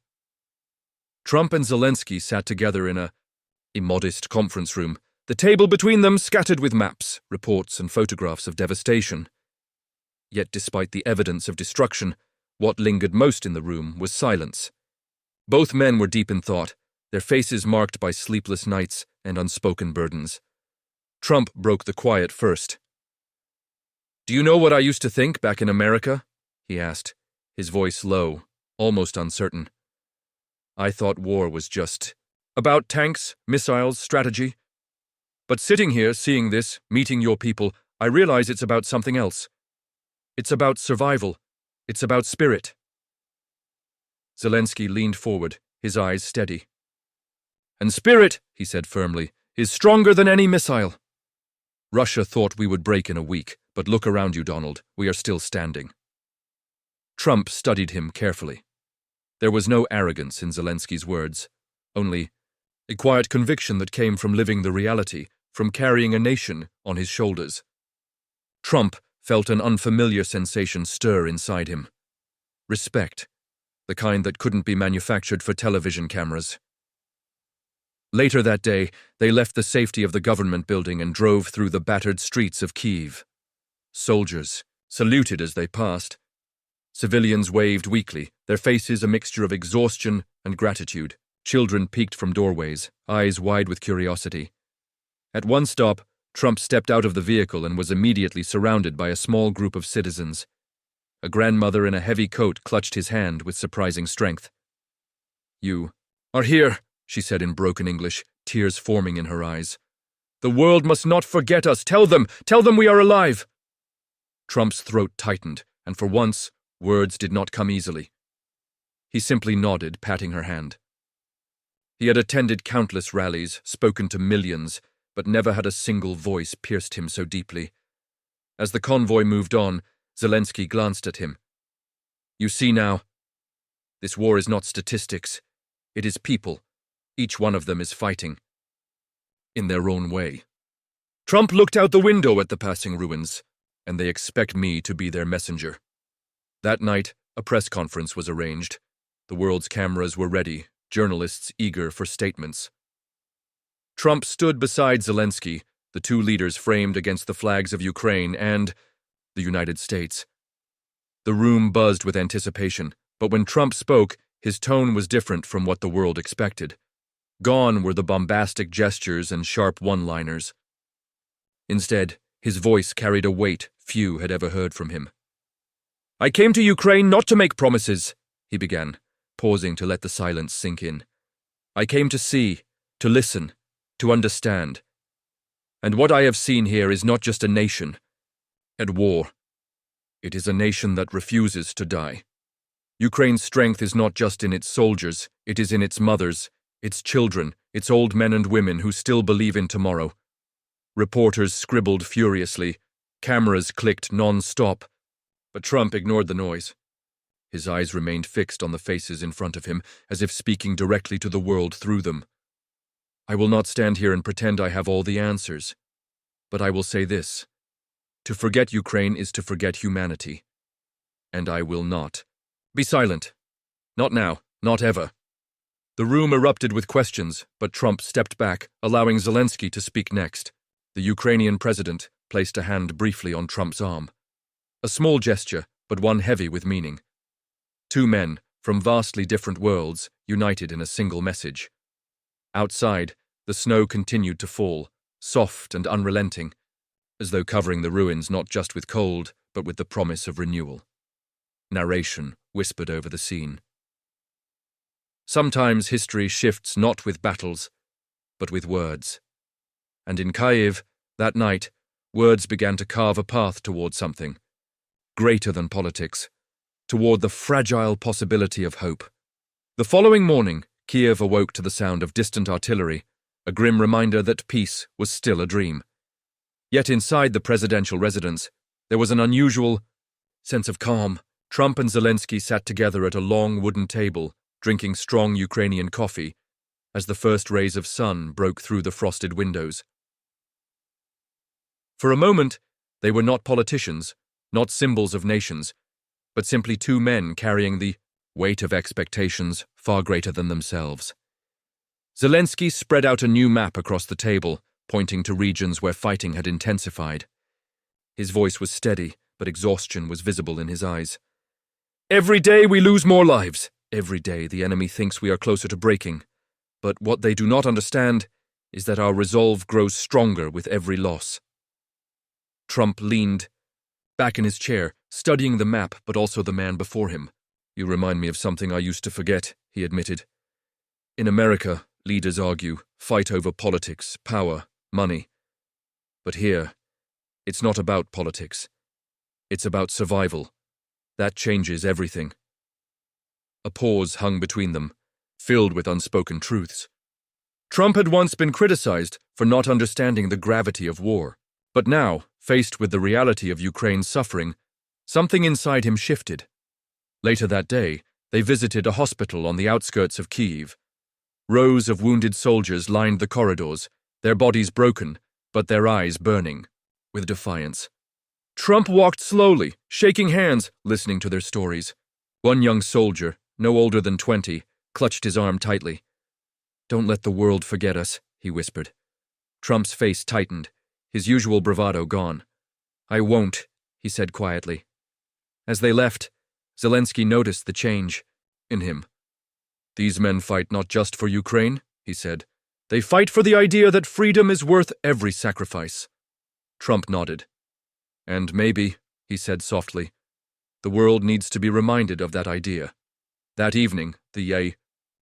Trump and Zelenskyy sat together in a modest conference room, the table between them scattered with maps, reports, and photographs of devastation. Yet despite the evidence of destruction, what lingered most in the room was silence. Both men were deep in thought, their faces marked by sleepless nights and unspoken burdens. Trump broke the quiet first. "Do you know what I used to think back in America?" he asked, his voice low, almost uncertain. "I thought war was just about tanks, missiles, strategy. But sitting here, seeing this, meeting your people, I realize it's about something else. It's about survival. It's about spirit." Zelenskyy leaned forward, his eyes steady. "And spirit," he said firmly, "is stronger than any missile. Russia thought we would break in a week, but look around you, Donald. We are still standing." Trump studied him carefully. There was no arrogance in Zelenskyy's words, only a quiet conviction that came from living the reality, from carrying a nation on his shoulders. Trump felt an unfamiliar sensation stir inside him. Respect, the kind that couldn't be manufactured for television cameras. Later that day, they left the safety of the government building and drove through the battered streets of Kyiv. Soldiers saluted as they passed. Civilians waved weakly, their faces a mixture of exhaustion and gratitude. Children peeked from doorways, eyes wide with curiosity. At one stop, Trump stepped out of the vehicle and was immediately surrounded by a small group of citizens. A grandmother in a heavy coat clutched his hand with surprising strength. "You are here," she said in broken English, tears forming in her eyes. "The world must not forget us. Tell them we are alive." Trump's throat tightened, and for once, words did not come easily. He simply nodded, patting her hand. He had attended countless rallies, spoken to millions, but never had a single voice pierced him so deeply. As the convoy moved on, Zelenskyy glanced at him. "You see now, this war is not statistics. It is people. Each one of them is fighting. In their own way." Trump looked out the window at the passing ruins, and they expect me to be their messenger. That night, a press conference was arranged. The world's cameras were ready, journalists eager for statements. Trump stood beside Zelenskyy, the two leaders framed against the flags of Ukraine and the United States. The room buzzed with anticipation, but when Trump spoke, his tone was different from what the world expected. Gone were the bombastic gestures and sharp one-liners. Instead, his voice carried a weight few had ever heard from him. "I came to Ukraine not to make promises," he began, pausing to let the silence sink in. "I came to see, to listen, to understand. And what I have seen here is not just a nation at war. It is a nation that refuses to die. Ukraine's strength is not just in its soldiers, it is in its mothers, its children, its old men and women who still believe in tomorrow." Reporters scribbled furiously, cameras clicked non-stop, but Trump ignored the noise. His eyes remained fixed on the faces in front of him, as if speaking directly to the world through them. "I will not stand here and pretend I have all the answers, but I will say this. To forget Ukraine is to forget humanity. And I will not. Be silent. Not now, not ever." The room erupted with questions, but Trump stepped back, allowing Zelenskyy to speak next. The Ukrainian president placed a hand briefly on Trump's arm. A small gesture, but one heavy with meaning. Two men, from vastly different worlds, united in a single message. Outside, the snow continued to fall, soft and unrelenting, as though covering the ruins not just with cold, but with the promise of renewal. Narration whispered over the scene. Sometimes history shifts not with battles, but with words. And in Kyiv, that night, words began to carve a path toward something greater than politics, toward the fragile possibility of hope. The following morning, Kyiv awoke to the sound of distant artillery, a grim reminder that peace was still a dream. Yet inside the presidential residence, there was an unusual sense of calm. Trump and Zelenskyy sat together at a long wooden table, drinking strong Ukrainian coffee, as the first rays of sun broke through the frosted windows. For a moment, they were not politicians, not symbols of nations, but simply two men carrying the weight of expectations far greater than themselves. Zelenskyy spread out a new map across the table, pointing to regions where fighting had intensified. His voice was steady, but exhaustion was visible in his eyes. "Every day we lose more lives. Every day the enemy thinks we are closer to breaking. But what they do not understand is that our resolve grows stronger with every loss." Trump leaned back in his chair, studying the map but also the man before him. "You remind me of something I used to forget," he admitted. "In America, leaders argue, fight over politics, power, money. But here, it's not about politics. It's about survival. That changes everything." A pause hung between them, filled with unspoken truths. Trump had once been criticized for not understanding the gravity of war. But now, faced with the reality of Ukraine's suffering, something inside him shifted. Later that day, they visited a hospital on the outskirts of Kyiv. Rows of wounded soldiers lined the corridors, their bodies broken, but their eyes burning with defiance. Trump walked slowly, shaking hands, listening to their stories. One young soldier, no older than 20, clutched his arm tightly. "Don't let the world forget us," he whispered. Trump's face tightened, his usual bravado gone. "I won't," he said quietly. As they left, Zelenskyy noticed the change in him. "These men fight not just for Ukraine," he said. "They fight for the idea that freedom is worth every sacrifice." Trump nodded. "And maybe," he said softly, "the world needs to be reminded of that idea." That evening, the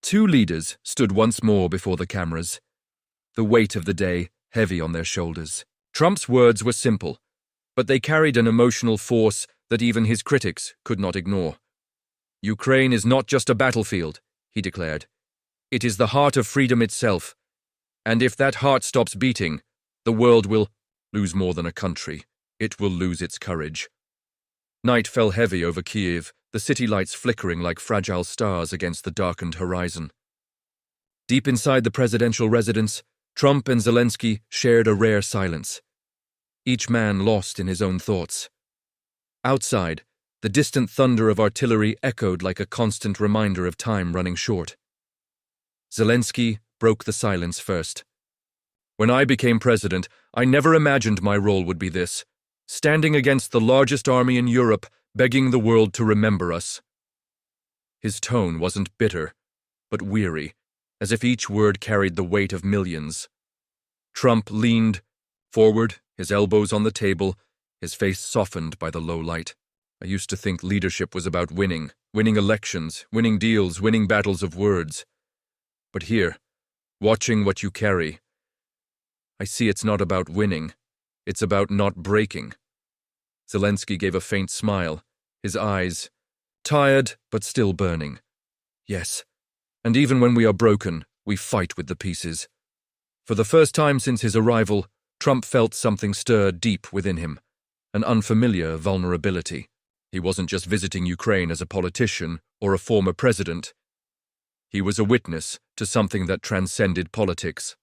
two leaders stood once more before the cameras, the weight of the day heavy on their shoulders. Trump's words were simple, but they carried an emotional force that even his critics could not ignore. "Ukraine is not just a battlefield," he declared. "It is the heart of freedom itself. And if that heart stops beating, the world will lose more than a country. It will lose its courage." Night fell heavy over Kyiv, the city lights flickering like fragile stars against the darkened horizon. Deep inside the presidential residence, Trump and Zelenskyy shared a rare silence, each man lost in his own thoughts. Outside, The distant thunder of artillery echoed like a constant reminder of time running short. Zelenskyy broke the silence first. When I became president, I never imagined my role would be this, standing against the largest army in Europe, begging the world to remember us. His tone wasn't bitter, but weary, as if each word carried the weight of millions. Trump leaned forward, his elbows on the table, his face softened by the low light. I used to think leadership was about winning elections, winning deals, winning battles of words. But here, watching what you carry, I see it's not about winning, it's about not breaking. Zelenskyy gave a faint smile, his eyes tired but still burning. Yes, and even when we are broken, we fight with the pieces. For the first time since his arrival, Trump felt something stir deep within him, an unfamiliar vulnerability. He wasn't just visiting Ukraine as a politician or a former president. He was a witness to something that transcended politics.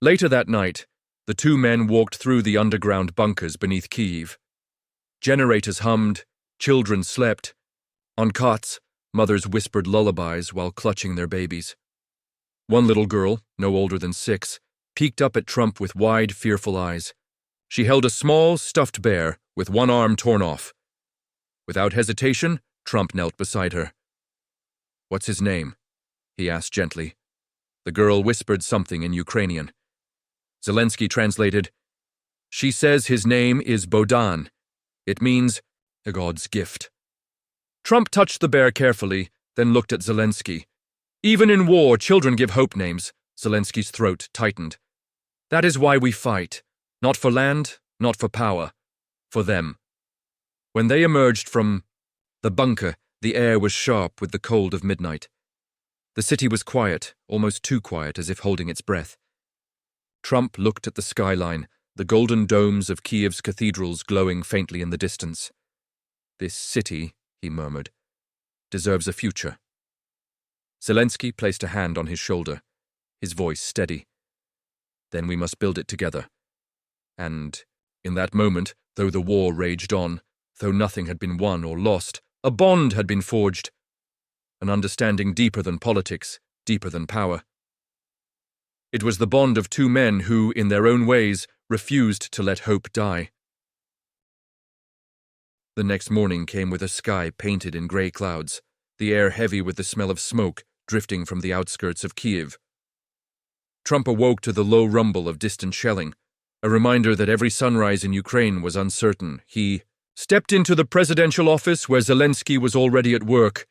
Later that night, the two men walked through the underground bunkers beneath Kyiv. Generators hummed, children slept. On cots, mothers whispered lullabies while clutching their babies. One little girl, no older than 6, peeked up at Trump with wide, fearful eyes. She held a small, stuffed bear with one arm torn off. Without hesitation, Trump knelt beside her. "What's his name?" he asked gently. The girl whispered something in Ukrainian. Zelenskyy translated, "She says his name is Bohdan. It means a God's gift." Trump touched the bear carefully, then looked at Zelenskyy. "Even in war, children give hope names." Zelenskyy's throat tightened. "That is why we fight. Not for land, not for power. For them." When they emerged from the bunker, the air was sharp with the cold of midnight. The city was quiet, almost too quiet, as if holding its breath. Trump looked at the skyline, the golden domes of Kyiv's cathedrals glowing faintly in the distance. "This city," he murmured, "deserves a future." Zelenskyy placed a hand on his shoulder, his voice steady. "Then we must build it together." And, in that moment, though the war raged on, though nothing had been won or lost, a bond had been forged. An understanding deeper than politics, deeper than power. It was the bond of two men who, in their own ways, refused to let hope die. The next morning came with a sky painted in grey clouds, the air heavy with the smell of smoke drifting from the outskirts of Kyiv. Trump awoke to the low rumble of distant shelling, a reminder that every sunrise in Ukraine was uncertain. He stepped into the presidential office where Zelenskyy was already at work,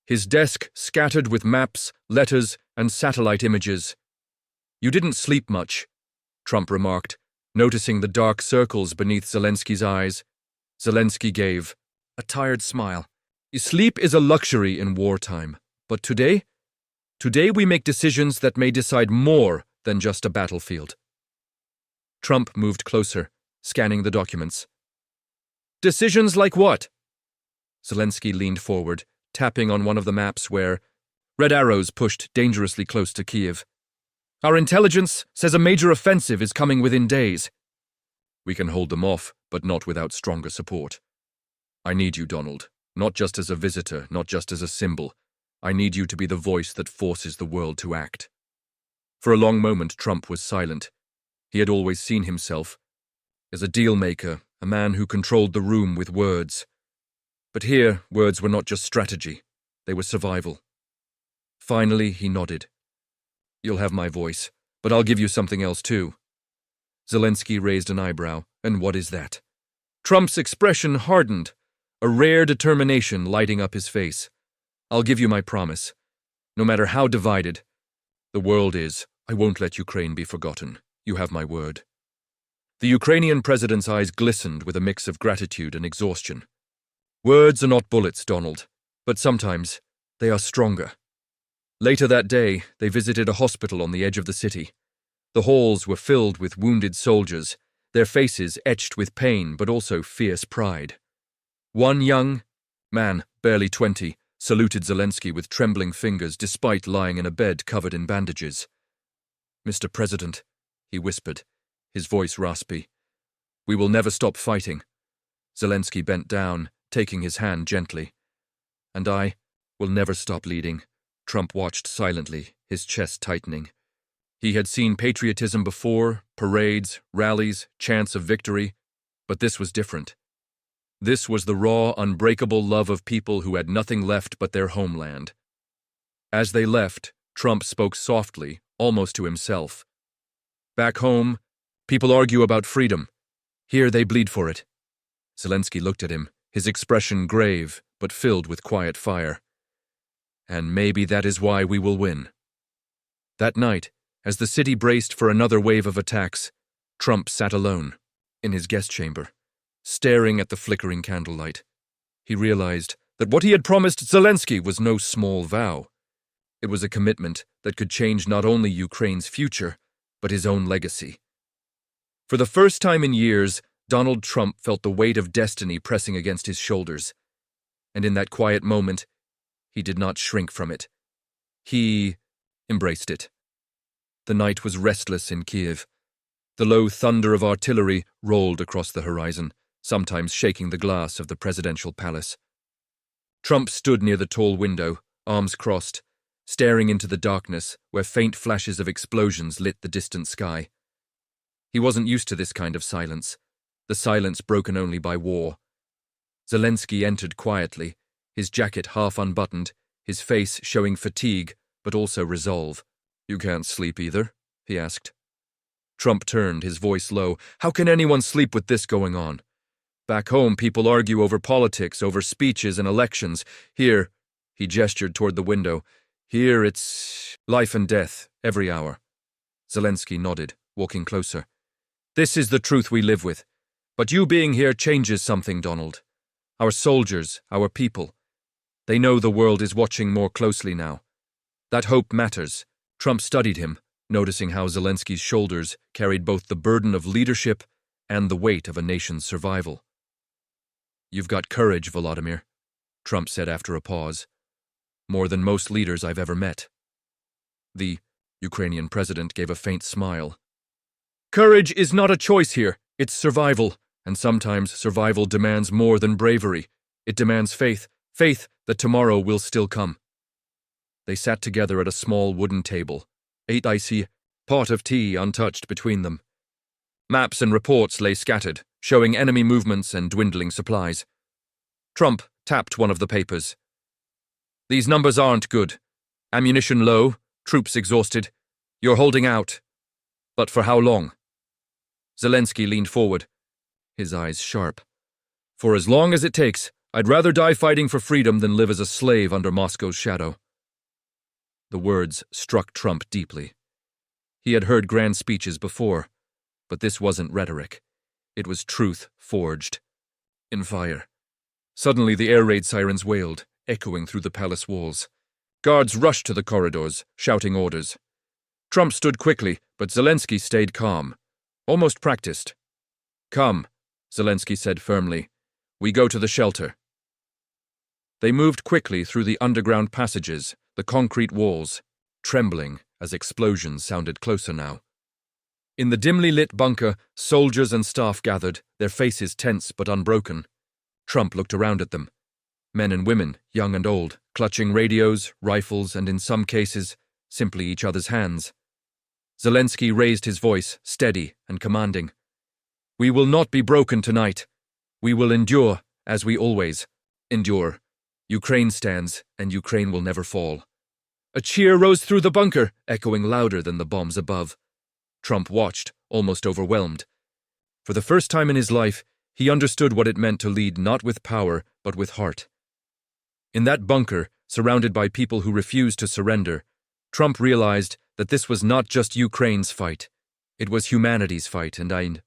his desk scattered with maps, letters, and satellite images. "You didn't sleep much," Trump remarked, noticing the dark circles beneath Zelenskyy's eyes. Zelenskyy gave a tired smile. "Sleep is a luxury in wartime, but today we make decisions that may decide more than just a battlefield." Trump moved closer, scanning the documents. "Decisions like what?" Zelenskyy leaned forward, tapping on one of the maps where red arrows pushed dangerously close to Kyiv. "Our intelligence says a major offensive is coming within days." "We can hold them off, but not without stronger support. I need you, Donald, not just as a visitor, not just as a symbol. I need you to be the voice that forces the world to act." For a long moment, Trump was silent. He had always seen himself as a deal-maker, a man who controlled the room with words. But here, words were not just strategy, they were survival. Finally, he nodded. "You'll have my voice, but I'll give you something else too." Zelenskyy raised an eyebrow. "And what is that?" Trump's expression hardened, a rare determination lighting up his face. "I'll give you my promise. No matter how divided the world is, I won't let Ukraine be forgotten. You have my word." The Ukrainian president's eyes glistened with a mix of gratitude and exhaustion. "Words are not bullets, Donald, but sometimes they are stronger." Later that day, they visited a hospital on the edge of the city. The halls were filled with wounded soldiers, their faces etched with pain but also fierce pride. One young man, barely 20, saluted Zelenskyy with trembling fingers despite lying in a bed covered in bandages. "Mr. President," he whispered, his voice raspy, "we will never stop fighting." Zelenskyy bent down, taking his hand gently. And I will never stop leading. Trump watched silently, his chest tightening. He had seen patriotism before, parades, rallies, chants of victory, but this was different. This was the raw, unbreakable love of people who had nothing left but their homeland. As they left, Trump spoke softly, almost to himself. Back home, people argue about freedom. Here they bleed for it. Zelenskyy looked at him, his expression grave, but filled with quiet fire. And maybe that is why we will win. That night, as the city braced for another wave of attacks, Trump sat alone, in his guest chamber, staring at the flickering candlelight. He realized that what he had promised Zelenskyy was no small vow. It was a commitment that could change not only Ukraine's future, but his own legacy. For the first time in years, Donald Trump felt the weight of destiny pressing against his shoulders. And in that quiet moment, he did not shrink from it. He embraced it. The night was restless in Kiev. The low thunder of artillery rolled across the horizon, sometimes shaking the glass of the presidential palace. Trump stood near the tall window, arms crossed, staring into the darkness where faint flashes of explosions lit the distant sky. He wasn't used to this kind of silence, the silence broken only by war. Zelenskyy entered quietly, his jacket half unbuttoned, his face showing fatigue but also resolve. "You can't sleep either?" he asked. Trump turned, his voice low. "How can anyone sleep with this going on? Back home, people argue over politics, over speeches and elections. Here," he gestured toward the window, "here it's life and death, every hour." Zelenskyy nodded, walking closer. "This is the truth we live with. But you being here changes something, Donald. Our soldiers, our people. They know the world is watching more closely now. That hope matters." Trump studied him, noticing how Zelenskyy's shoulders carried both the burden of leadership and the weight of a nation's survival. "You've got courage, Volodymyr," Trump said after a pause. "More than most leaders I've ever met." The Ukrainian president gave a faint smile. "Courage is not a choice here, it's survival, and sometimes survival demands more than bravery. It demands faith that tomorrow will still come." They sat together at a small wooden table, ate icy pot of tea untouched between them. Maps and reports lay scattered, showing enemy movements and dwindling supplies. Trump tapped one of the papers. "These numbers aren't good. Ammunition low, troops exhausted. You're holding out. But for how long?" Zelenskyy leaned forward, his eyes sharp. "For as long as it takes, I'd rather die fighting for freedom than live as a slave under Moscow's shadow." The words struck Trump deeply. He had heard grand speeches before, but this wasn't rhetoric. It was truth forged in fire. Suddenly the air raid sirens wailed, echoing through the palace walls. Guards rushed to the corridors, shouting orders. Trump stood quickly, but Zelenskyy stayed calm, almost practiced. "Come," Zelenskyy said firmly. "We go to the shelter." They moved quickly through the underground passages, the concrete walls, trembling as explosions sounded closer now. In the dimly lit bunker, soldiers and staff gathered, their faces tense but unbroken. Trump looked around at them. Men and women, young and old, clutching radios, rifles, and in some cases, simply each other's hands. Zelenskyy raised his voice, steady and commanding. "We will not be broken tonight. We will endure, as we always endure. Ukraine stands, and Ukraine will never fall." A cheer rose through the bunker, echoing louder than the bombs above. Trump watched, almost overwhelmed. For the first time in his life, he understood what it meant to lead not with power, but with heart. In that bunker, surrounded by people who refused to surrender, Trump realized that this was not just Ukraine's fight. It was humanity's fight, and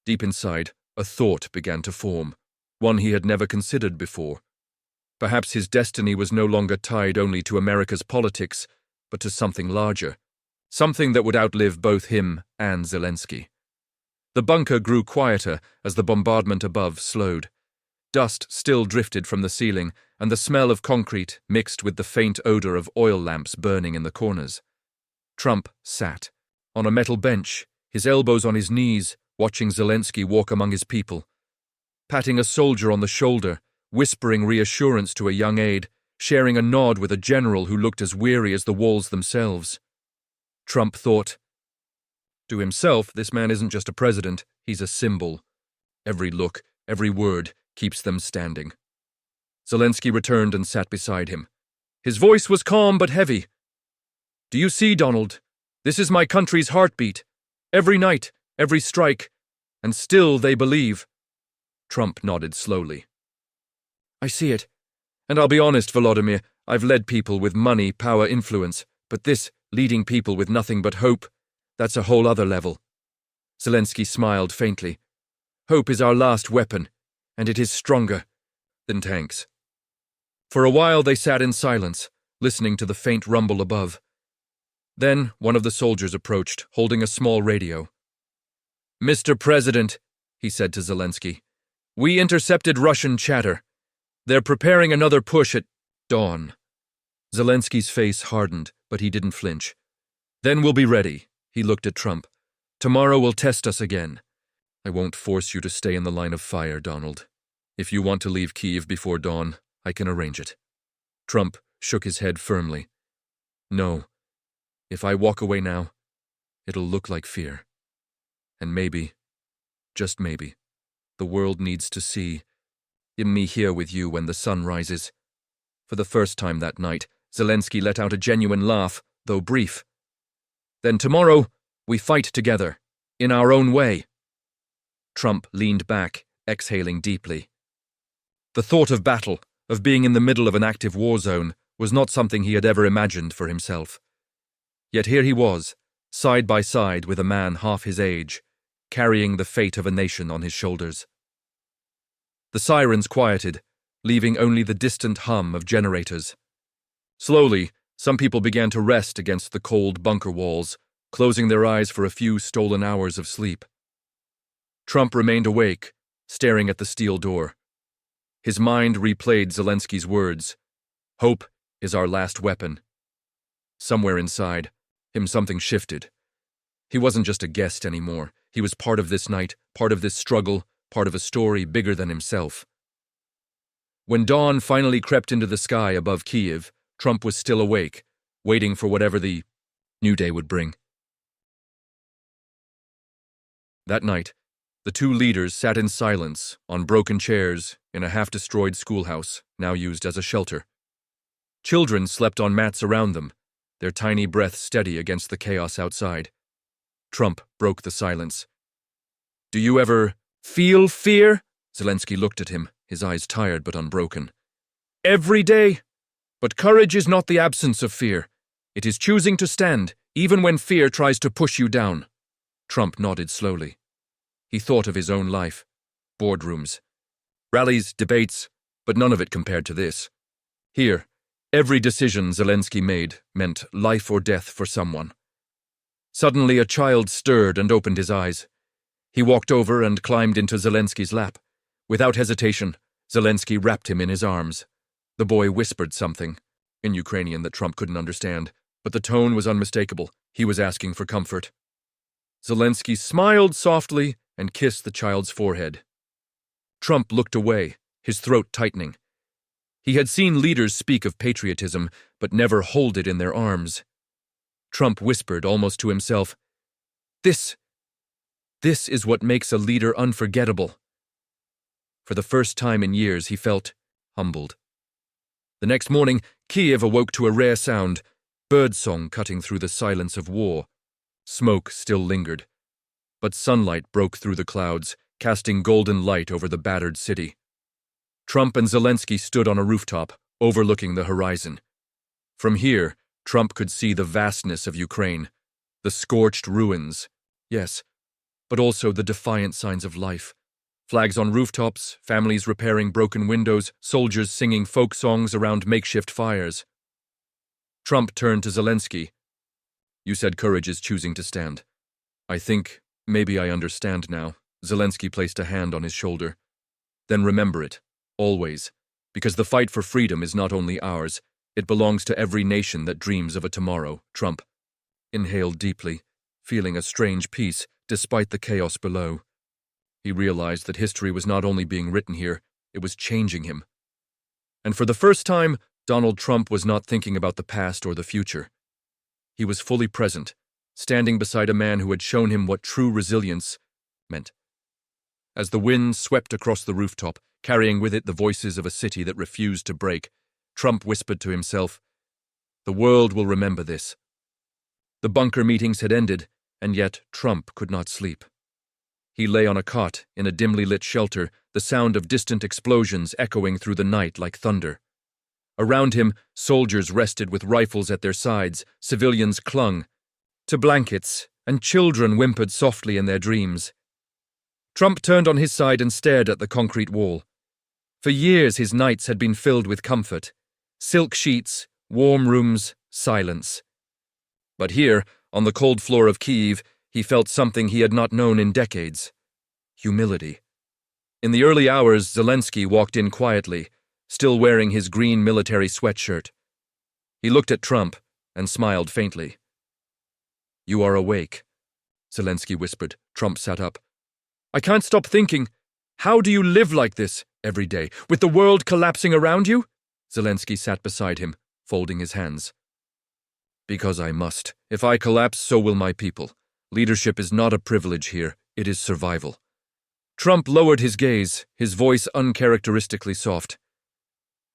deep inside, a thought began to form, one he had never considered before. Perhaps his destiny was no longer tied only to America's politics, but to something larger, something that would outlive both him and Zelenskyy. The bunker grew quieter as the bombardment above slowed. Dust still drifted from the ceiling, and the smell of concrete mixed with the faint odor of oil lamps burning in the corners. Trump sat, on a metal bench, his elbows on his knees, watching Zelenskyy walk among his people. patting a soldier on the shoulder, whispering reassurance to a young aide, sharing a nod with a general who looked as weary as the walls themselves. Trump thought, to himself, this man isn't just a president, he's a symbol. Every look, every word keeps them standing. Zelenskyy returned and sat beside him. His voice was calm but heavy. Do you see, Donald? This is my country's heartbeat. Every night, every strike, and still they believe. Trump nodded slowly. I see it. And I'll be honest, Volodymyr, I've led people with money, power, influence, but this, leading people with nothing but hope, that's a whole other level. Zelenskyy smiled faintly. Hope is our last weapon, and it is stronger than tanks. For a while they sat in silence, listening to the faint rumble above. Then one of the soldiers approached, holding a small radio. Mr. President, he said to Zelenskyy, we intercepted Russian chatter. They're preparing another push at dawn. Zelenskyy's face hardened, but he didn't flinch. Then we'll be ready, he looked at Trump. Tomorrow will test us again. I won't force you to stay in the line of fire, Donald. If you want to leave Kyiv before dawn, I can arrange it. Trump shook his head firmly. No. If I walk away now, it'll look like fear. And maybe, just maybe, the world needs to see me here with you when the sun rises. For the first time that night, Zelenskyy let out a genuine laugh, though brief. Then tomorrow, we fight together, in our own way. Trump leaned back, exhaling deeply. The thought of battle, of being in the middle of an active war zone, was not something he had ever imagined for himself. Yet here he was, side by side with a man half his age, carrying the fate of a nation on his shoulders. The sirens quieted, leaving only the distant hum of generators. Slowly, some people began to rest against the cold bunker walls, closing their eyes for a few stolen hours of sleep. Trump remained awake, staring at the steel door. His mind replayed Zelenskyy's words. Hope is our last weapon. Somewhere inside him something shifted. He wasn't just a guest anymore. He was part of this night, part of this struggle, part of a story bigger than himself. When dawn finally crept into the sky above Kyiv, Trump was still awake, waiting for whatever the new day would bring. That night, the two leaders sat in silence on broken chairs in a half-destroyed schoolhouse, now used as a shelter. Children slept on mats around them, their tiny breaths steady against the chaos outside. Trump broke the silence. Do you ever feel fear? Zelenskyy looked at him, his eyes tired but unbroken. Every day. But courage is not the absence of fear. It is choosing to stand, even when fear tries to push you down. Trump nodded slowly. He thought of his own life. Boardrooms. Rallies, debates, but none of it compared to this. Here, every decision Zelenskyy made meant life or death for someone. Suddenly a child stirred and opened his eyes. He walked over and climbed into Zelenskyy's lap. Without hesitation, Zelenskyy wrapped him in his arms. The boy whispered something, in Ukrainian that Trump couldn't understand, but the tone was unmistakable. He was asking for comfort. Zelenskyy smiled softly and kissed the child's forehead. Trump looked away, his throat tightening. He had seen leaders speak of patriotism, but never hold it in their arms. Trump whispered almost to himself, This is what makes a leader unforgettable. For the first time in years, he felt humbled. The next morning, Kyiv awoke to a rare sound, birdsong cutting through the silence of war. Smoke still lingered, but sunlight broke through the clouds, casting golden light over the battered city. Trump and Zelenskyy stood on a rooftop, overlooking the horizon. From here, Trump could see the vastness of Ukraine, the scorched ruins, yes, but also the defiant signs of life. Flags on rooftops, families repairing broken windows, soldiers singing folk songs around makeshift fires. Trump turned to Zelenskyy. You said courage is choosing to stand. I think maybe I understand now. Zelenskyy placed a hand on his shoulder. Then remember it, always, because the fight for freedom is not only ours, it belongs to every nation that dreams of a tomorrow. Trump inhaled deeply, feeling a strange peace despite the chaos below. He realized that history was not only being written here, it was changing him. And for the first time, Donald Trump was not thinking about the past or the future. He was fully present, standing beside a man who had shown him what true resilience meant. As the wind swept across the rooftop, carrying with it the voices of a city that refused to break, Trump whispered to himself, "The world will remember this." The bunker meetings had ended, and yet Trump could not sleep. He lay on a cot in a dimly lit shelter, the sound of distant explosions echoing through the night like thunder. Around him, soldiers rested with rifles at their sides, civilians clung to blankets, and children whimpered softly in their dreams. Trump turned on his side and stared at the concrete wall. For years his nights had been filled with comfort. Silk sheets, warm rooms, silence. But here, on the cold floor of Kyiv, he felt something he had not known in decades. Humility. In the early hours, Zelenskyy walked in quietly, still wearing his green military sweatshirt. He looked at Trump and smiled faintly. "You are awake," Zelenskyy whispered. Trump sat up. "I can't stop thinking. How do you live like this every day, with the world collapsing around you?" Zelenskyy sat beside him, folding his hands. "Because I must. If I collapse, so will my people. Leadership is not a privilege here, it is survival." Trump lowered his gaze, his voice uncharacteristically soft.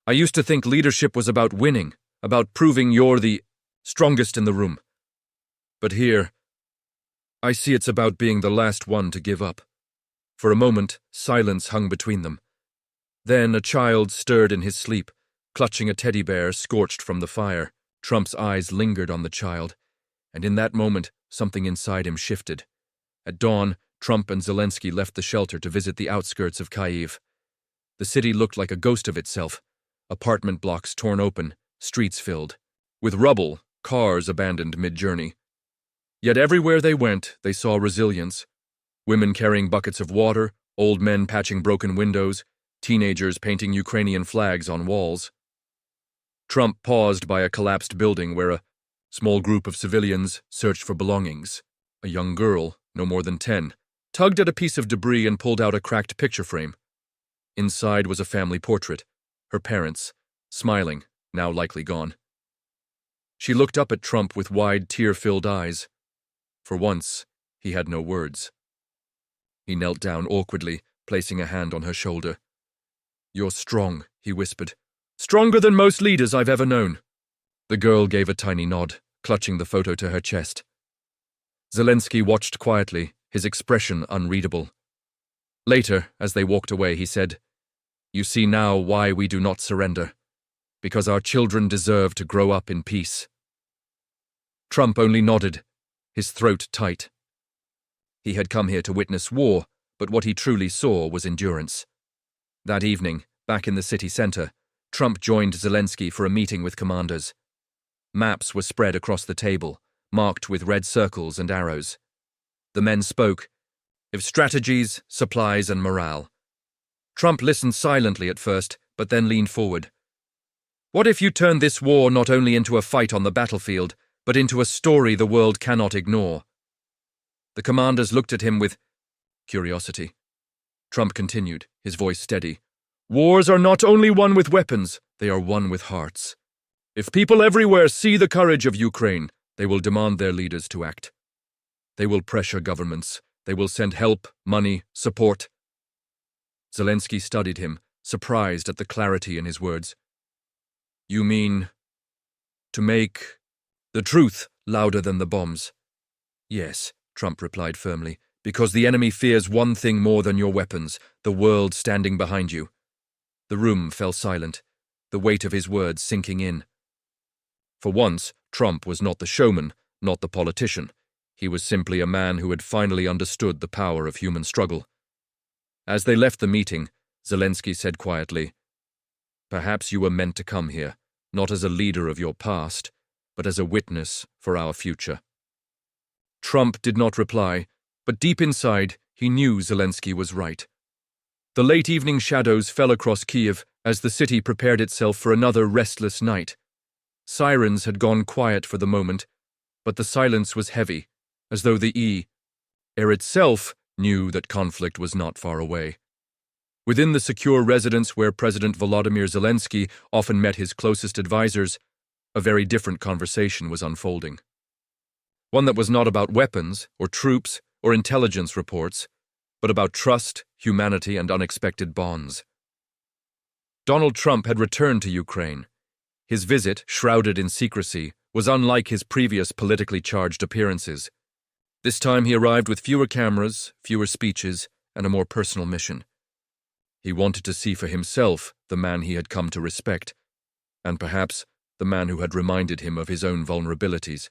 "I used to think leadership was about winning, about proving you're the strongest in the room. But here, I see it's about being the last one to give up." For a moment, silence hung between them. Then a child stirred in his sleep, clutching a teddy bear scorched from the fire. Trump's eyes lingered on the child, and in that moment, something inside him shifted. At dawn, Trump and Zelenskyy left the shelter to visit the outskirts of Kyiv. The city looked like a ghost of itself, apartment blocks torn open, streets filled. With rubble, cars abandoned mid-journey. Yet everywhere they went, they saw resilience. Women carrying buckets of water, old men patching broken windows, teenagers painting Ukrainian flags on walls. Trump paused by a collapsed building where a small group of civilians searched for belongings. A young girl, no more than 10, tugged at a piece of debris and pulled out a cracked picture frame. Inside was a family portrait, her parents, smiling, now likely gone. She looked up at Trump with wide, tear-filled eyes. For once, he had no words. He knelt down awkwardly, placing a hand on her shoulder. "You're strong," he whispered. "Stronger than most leaders I've ever known." The girl gave a tiny nod, clutching the photo to her chest. Zelenskyy watched quietly, his expression unreadable. Later, as they walked away, he said, "You see now why we do not surrender. Because our children deserve to grow up in peace." Trump only nodded, his throat tight. He had come here to witness war, but what he truly saw was endurance. That evening, back in the city center, Trump joined Zelenskyy for a meeting with commanders. Maps were spread across the table, marked with red circles and arrows. The men spoke of strategies, supplies, and morale. Trump listened silently at first, but then leaned forward. "What if you turn this war not only into a fight on the battlefield, but into a story the world cannot ignore?" The commanders looked at him with curiosity. Trump continued, his voice steady. "Wars are not only won with weapons, they are won with hearts. If people everywhere see the courage of Ukraine, they will demand their leaders to act. They will pressure governments. They will send help, money, support." Zelenskyy studied him, surprised at the clarity in his words. "You mean to make the truth louder than the bombs?" "Yes," Trump replied firmly, "because the enemy fears one thing more than your weapons, the world standing behind you." The room fell silent, the weight of his words sinking in. For once, Trump was not the showman, not the politician. He was simply a man who had finally understood the power of human struggle. As they left the meeting, Zelenskyy said quietly, "Perhaps you were meant to come here, not as a leader of your past, but as a witness for our future." Trump did not reply, but deep inside, he knew Zelenskyy was right. The late evening shadows fell across Kyiv as the city prepared itself for another restless night. Sirens had gone quiet for the moment, but the silence was heavy, as though the air itself knew that conflict was not far away. Within the secure residence where President Volodymyr Zelenskyy often met his closest advisors, a very different conversation was unfolding. One that was not about weapons, or troops, or intelligence reports, but about trust, humanity, and unexpected bonds. Donald Trump had returned to Ukraine. His visit, shrouded in secrecy, was unlike his previous politically charged appearances. This time he arrived with fewer cameras, fewer speeches, and a more personal mission. He wanted to see for himself the man he had come to respect, and perhaps the man who had reminded him of his own vulnerabilities.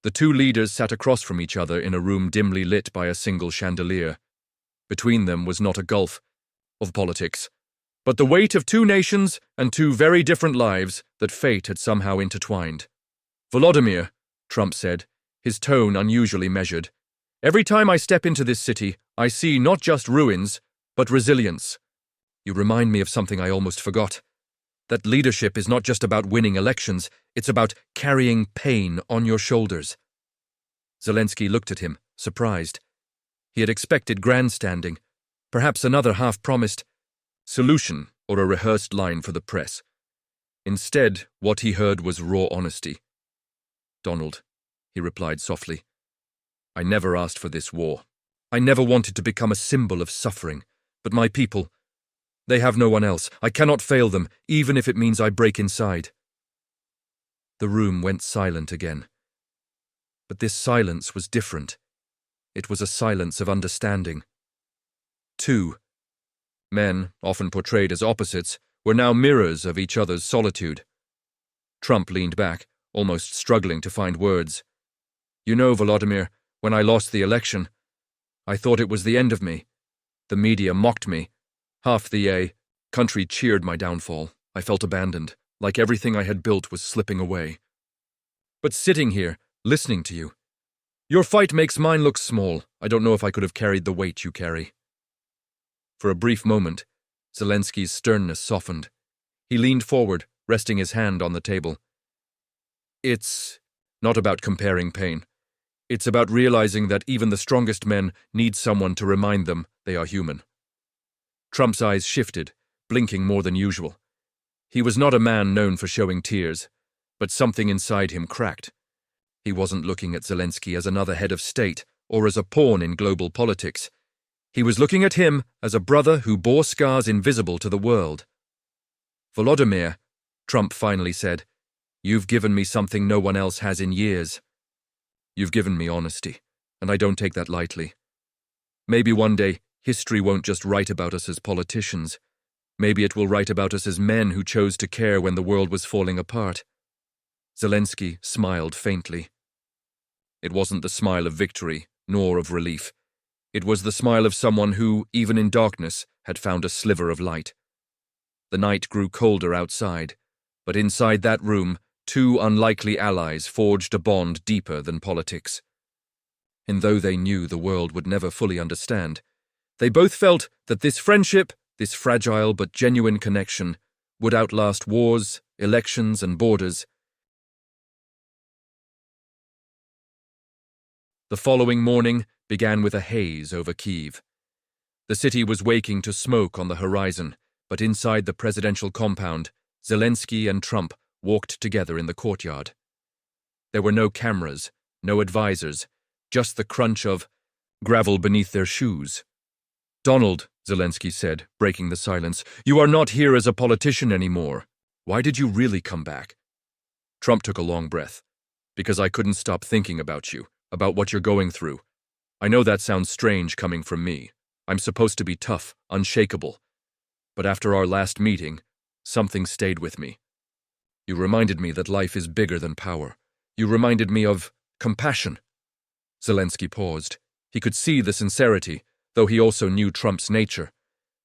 The two leaders sat across from each other in a room dimly lit by a single chandelier. Between them was not a gulf of politics, but the weight of two nations and two very different lives that fate had somehow intertwined. "Volodymyr," Trump said, his tone unusually measured, "every time I step into this city, I see not just ruins, but resilience. You remind me of something I almost forgot. That leadership is not just about winning elections, it's about carrying pain on your shoulders." Zelenskyy looked at him, surprised. He had expected grandstanding, perhaps another half-promised solution or a rehearsed line for the press. Instead, what he heard was raw honesty. "Donald," he replied softly, "I never asked for this war. I never wanted to become a symbol of suffering, but my people, they have no one else. I cannot fail them, even if it means I break inside." The room went silent again. But this silence was different. It was a silence of understanding. Two men, often portrayed as opposites, were now mirrors of each other's solitude. Trump leaned back, almost struggling to find words. "You know, Volodymyr, when I lost the election, I thought it was the end of me. The media mocked me. Half the country cheered my downfall. I felt abandoned, like everything I had built was slipping away. But sitting here, listening to you, your fight makes mine look small. I don't know if I could have carried the weight you carry." For a brief moment, Zelenskyy's sternness softened. He leaned forward, resting his hand on the table. "It's not about comparing pain. It's about realizing that even the strongest men need someone to remind them they are human." Trump's eyes shifted, blinking more than usual. He was not a man known for showing tears, but something inside him cracked. He wasn't looking at Zelenskyy as another head of state or as a pawn in global politics. He was looking at him as a brother who bore scars invisible to the world. "Volodymyr," Trump finally said, "you've given me something no one else has in years. You've given me honesty, and I don't take that lightly. Maybe one day history won't just write about us as politicians. Maybe it will write about us as men who chose to care when the world was falling apart." Zelenskyy smiled faintly. It wasn't the smile of victory, nor of relief. It was the smile of someone who, even in darkness, had found a sliver of light. The night grew colder outside, but inside that room, two unlikely allies forged a bond deeper than politics. And though they knew the world would never fully understand, they both felt that this friendship, this fragile but genuine connection, would outlast wars, elections, and borders. The following morning began with a haze over Kyiv. The city was waking to smoke on the horizon, but inside the presidential compound, Zelenskyy and Trump walked together in the courtyard. There were no cameras, no advisors, just the crunch of gravel beneath their shoes. "Donald," Zelenskyy said, breaking the silence, "you are not here as a politician anymore. Why did you really come back?" Trump took a long breath. "Because I couldn't stop thinking about you, about what you're going through. I know that sounds strange coming from me. I'm supposed to be tough, unshakable. But after our last meeting, something stayed with me. You reminded me that life is bigger than power. You reminded me of compassion." Zelenskyy paused. He could see the sincerity, though he also knew Trump's nature.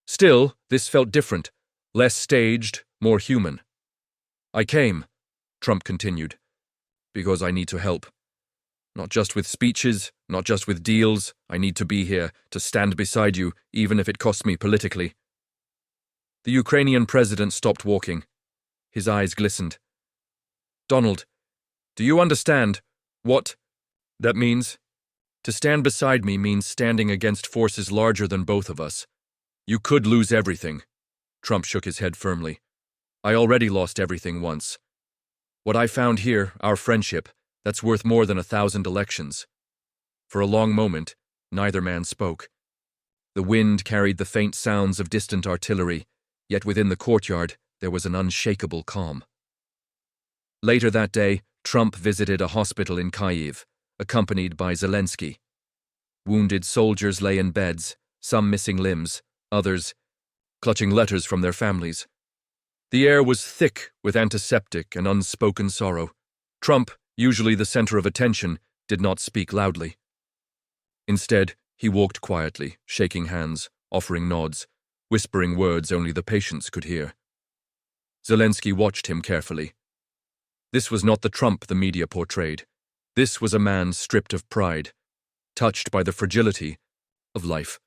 Still, this felt different, less staged, more human. "I came," Trump continued, "because I need to help. Not just with speeches, not just with deals. I need to be here, to stand beside you, even if it costs me politically." The Ukrainian president stopped walking. His eyes glistened. "Donald, do you understand what that means?" To stand beside me means standing against forces larger than both of us. You could lose everything. Trump shook his head firmly. I already lost everything once. What I found here, our friendship, that's worth more than 1,000 elections. For a long moment, neither man spoke. The wind carried the faint sounds of distant artillery, yet within the courtyard there was an unshakable calm. Later that day, Trump visited a hospital in Kyiv, accompanied by Zelenskyy. Wounded soldiers lay in beds, some missing limbs, others clutching letters from their families. The air was thick with antiseptic and unspoken sorrow. Trump, usually the center of attention, did not speak loudly. Instead, he walked quietly, shaking hands, offering nods, whispering words only the patients could hear. Zelenskyy watched him carefully. This was not the Trump the media portrayed. This was a man stripped of pride, touched by the fragility of life.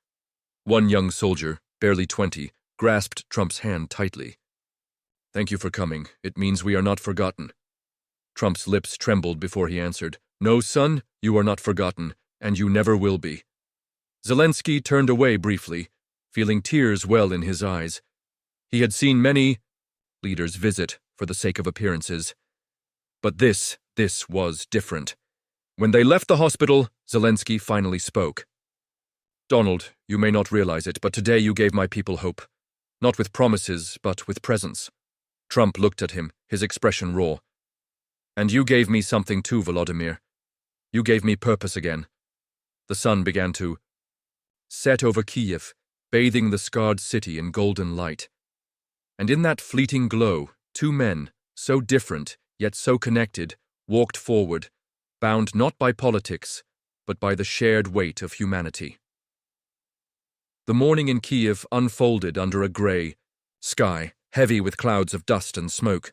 One young soldier, barely 20, grasped Trump's hand tightly. Thank you for coming. It means we are not forgotten. Trump's lips trembled before he answered. No, son, you are not forgotten, and you never will be. Zelenskyy turned away briefly, feeling tears well in his eyes. He had seen many leaders visit for the sake of appearances. But this was different. When they left the hospital, Zelenskyy finally spoke. Donald, you may not realize it, but today you gave my people hope. Not with promises, but with presence. Trump looked at him, his expression raw. And you gave me something too, Volodymyr. You gave me purpose again. The sun began to set over Kyiv, bathing the scarred city in golden light. And in that fleeting glow, two men, so different, yet so connected, walked forward, bound not by politics, but by the shared weight of humanity. The morning in Kyiv unfolded under a grey sky, heavy with clouds of dust and smoke.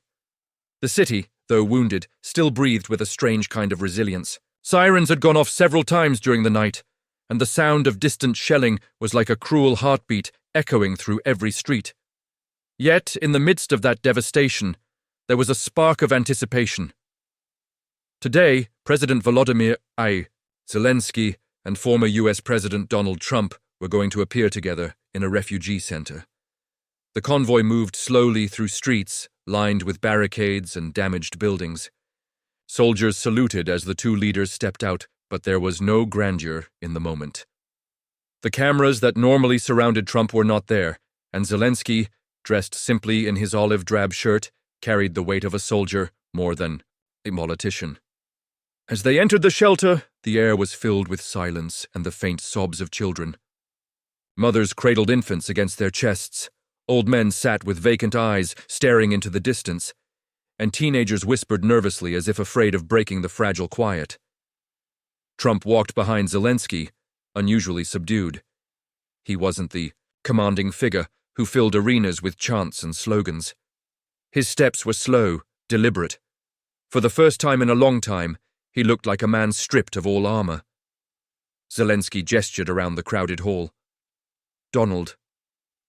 The city, though wounded, still breathed with a strange kind of resilience. Sirens had gone off several times during the night, and the sound of distant shelling was like a cruel heartbeat echoing through every street. Yet, in the midst of that devastation, there was a spark of anticipation. Today, President Volodymyr Zelenskyy and former U.S. President Donald Trump were going to appear together in a refugee center. The convoy moved slowly through streets lined with barricades and damaged buildings. Soldiers saluted as the two leaders stepped out, but there was no grandeur in the moment. The cameras that normally surrounded Trump were not there, and Zelenskyy, dressed simply in his olive-drab shirt, carried the weight of a soldier more than a politician. As they entered the shelter, the air was filled with silence and the faint sobs of children. Mothers cradled infants against their chests, old men sat with vacant eyes, staring into the distance, and teenagers whispered nervously as if afraid of breaking the fragile quiet. Trump walked behind Zelenskyy, unusually subdued. He wasn't the commanding figure who filled arenas with chants and slogans. His steps were slow, deliberate. For the first time in a long time, he looked like a man stripped of all armor. Zelenskyy gestured around the crowded hall. Donald,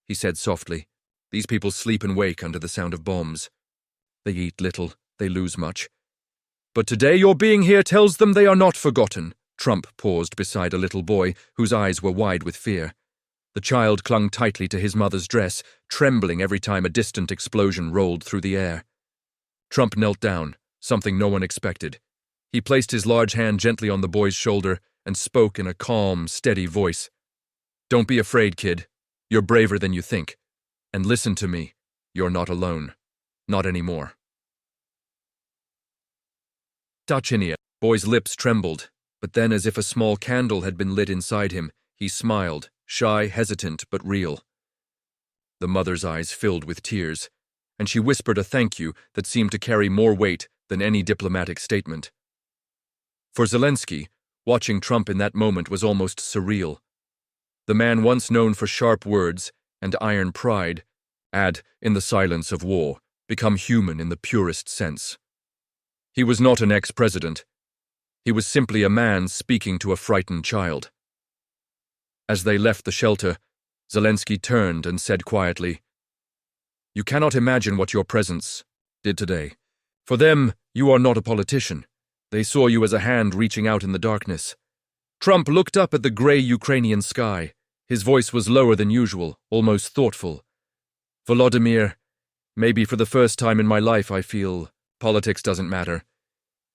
he said softly, these people sleep and wake under the sound of bombs. They eat little, they lose much. But today your being here tells them they are not forgotten. Trump paused beside a little boy whose eyes were wide with fear. The child clung tightly to his mother's dress, trembling every time a distant explosion rolled through the air. Trump knelt down, something no one expected. He placed his large hand gently on the boy's shoulder and spoke in a calm, steady voice. Don't be afraid, kid. You're braver than you think. And listen to me. You're not alone. Not anymore. Tachinia. Boy's lips trembled, but then as if a small candle had been lit inside him, he smiled, shy, hesitant, but real. The mother's eyes filled with tears, and she whispered a thank you that seemed to carry more weight than any diplomatic statement. For Zelenskyy, watching Trump in that moment was almost surreal. The man once known for sharp words and iron pride had, in the silence of war, become human in the purest sense. He was not an ex-president. He was simply a man speaking to a frightened child. As they left the shelter, Zelenskyy turned and said quietly, You cannot imagine what your presence did today. For them, you are not a politician. They saw you as a hand reaching out in the darkness. Trump looked up at the grey Ukrainian sky. His voice was lower than usual, almost thoughtful. Volodymyr, maybe for the first time in my life I feel politics doesn't matter.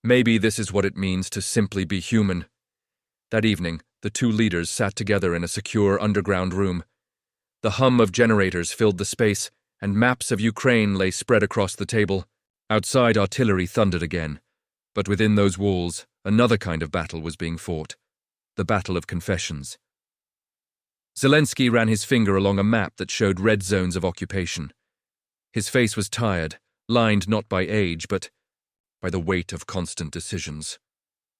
Maybe this is what it means to simply be human. That evening, the two leaders sat together in a secure underground room. The hum of generators filled the space, and maps of Ukraine lay spread across the table. Outside, artillery thundered again. But within those walls, another kind of battle was being fought. The battle of confessions. Zelenskyy ran his finger along a map that showed red zones of occupation. His face was tired, lined not by age, but by the weight of constant decisions.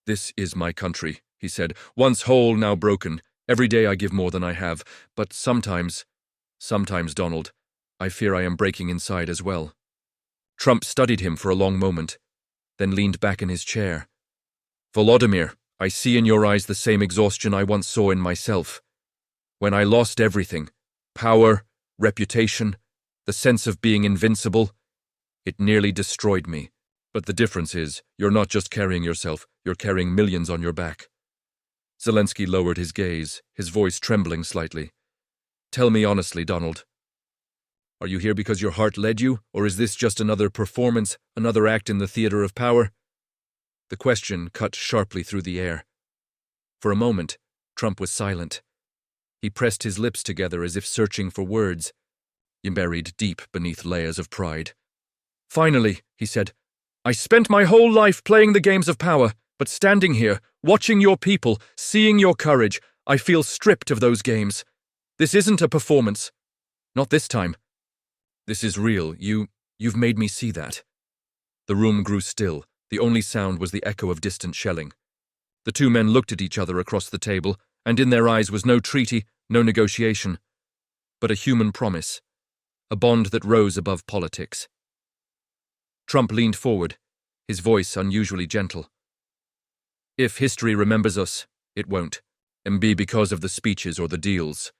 "This is my country," he said, "once whole, now broken. Every day I give more than I have, but sometimes, Donald, I fear I am breaking inside as well." Trump studied him for a long moment, then leaned back in his chair. "Volodymyr, I see in your eyes the same exhaustion I once saw in myself. When I lost everything, power, reputation, the sense of being invincible, it nearly destroyed me. But the difference is, you're not just carrying yourself, you're carrying millions on your back." Zelenskyy lowered his gaze, his voice trembling slightly. "Tell me honestly, Donald. Are you here because your heart led you, or is this just another performance, another act in the theater of power?" The question cut sharply through the air. For a moment, Trump was silent. He pressed his lips together as if searching for words, buried deep beneath layers of pride. "Finally," he said, "I spent my whole life playing the games of power, but standing here, watching your people, seeing your courage, I feel stripped of those games. This isn't a performance. Not this time. This is real. You've made me see that." The room grew still. The only sound was the echo of distant shelling. The two men looked at each other across the table, and in their eyes was no treaty, no negotiation, but a human promise, a bond that rose above politics. Trump leaned forward, his voice unusually gentle. "If history remembers us, it won't be because of the speeches or the deals.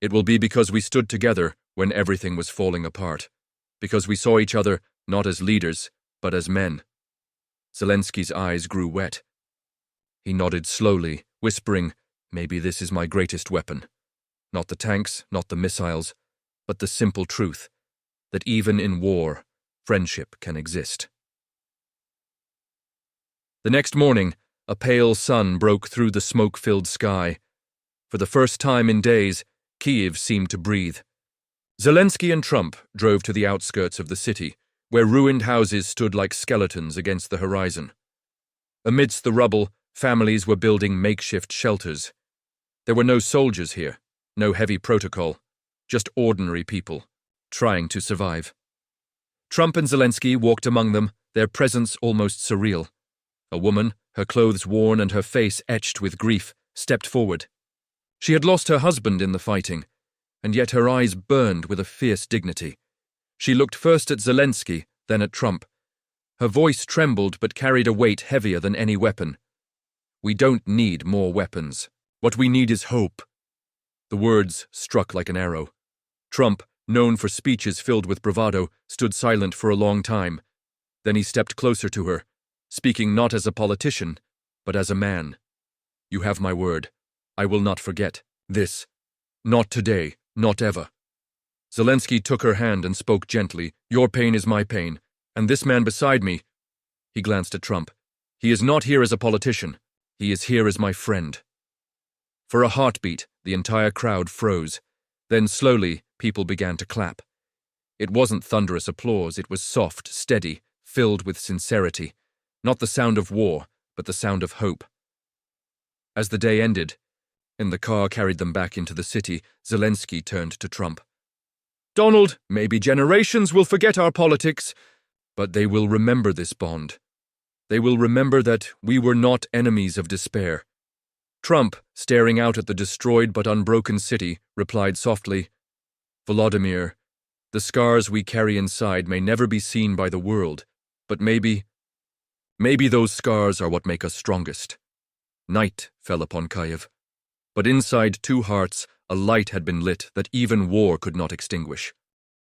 It will be because we stood together when everything was falling apart, because we saw each other not as leaders, but as men." Zelenskyy's eyes grew wet. He nodded slowly, whispering, "Maybe this is my greatest weapon. Not the tanks, not the missiles, but the simple truth that even in war, friendship can exist." The next morning, a pale sun broke through the smoke-filled sky. For the first time in days, Kyiv seemed to breathe. Zelenskyy and Trump drove to the outskirts of the city, where ruined houses stood like skeletons against the horizon. Amidst the rubble, families were building makeshift shelters. There were no soldiers here, no heavy protocol, just ordinary people, trying to survive. Trump and Zelenskyy walked among them, their presence almost surreal. A woman, her clothes worn and her face etched with grief, stepped forward. She had lost her husband in the fighting, and yet her eyes burned with a fierce dignity. She looked first at Zelenskyy, then at Trump. Her voice trembled but carried a weight heavier than any weapon. "We don't need more weapons. What we need is hope." The words struck like an arrow. Trump, known for speeches filled with bravado, stood silent for a long time. Then he stepped closer to her, speaking not as a politician, but as a man. "You have my word. I will not forget this. Not today, not ever." Zelenskyy took her hand and spoke gently. "Your pain is my pain, and this man beside me," he glanced at Trump, "he is not here as a politician. He is here as my friend." For a heartbeat, the entire crowd froze. Then slowly, people began to clap. It wasn't thunderous applause, it was soft, steady, filled with sincerity. Not the sound of war, but the sound of hope. As the day ended, and the car carried them back into the city, Zelenskyy turned to Trump. "Donald, maybe generations will forget our politics, but they will remember this bond. They will remember that we were not enemies of despair." Trump, staring out at the destroyed but unbroken city, replied softly, "Volodymyr, the scars we carry inside may never be seen by the world, but maybe those scars are what make us strongest." Night fell upon Kyiv, but inside two hearts a light had been lit that even war could not extinguish.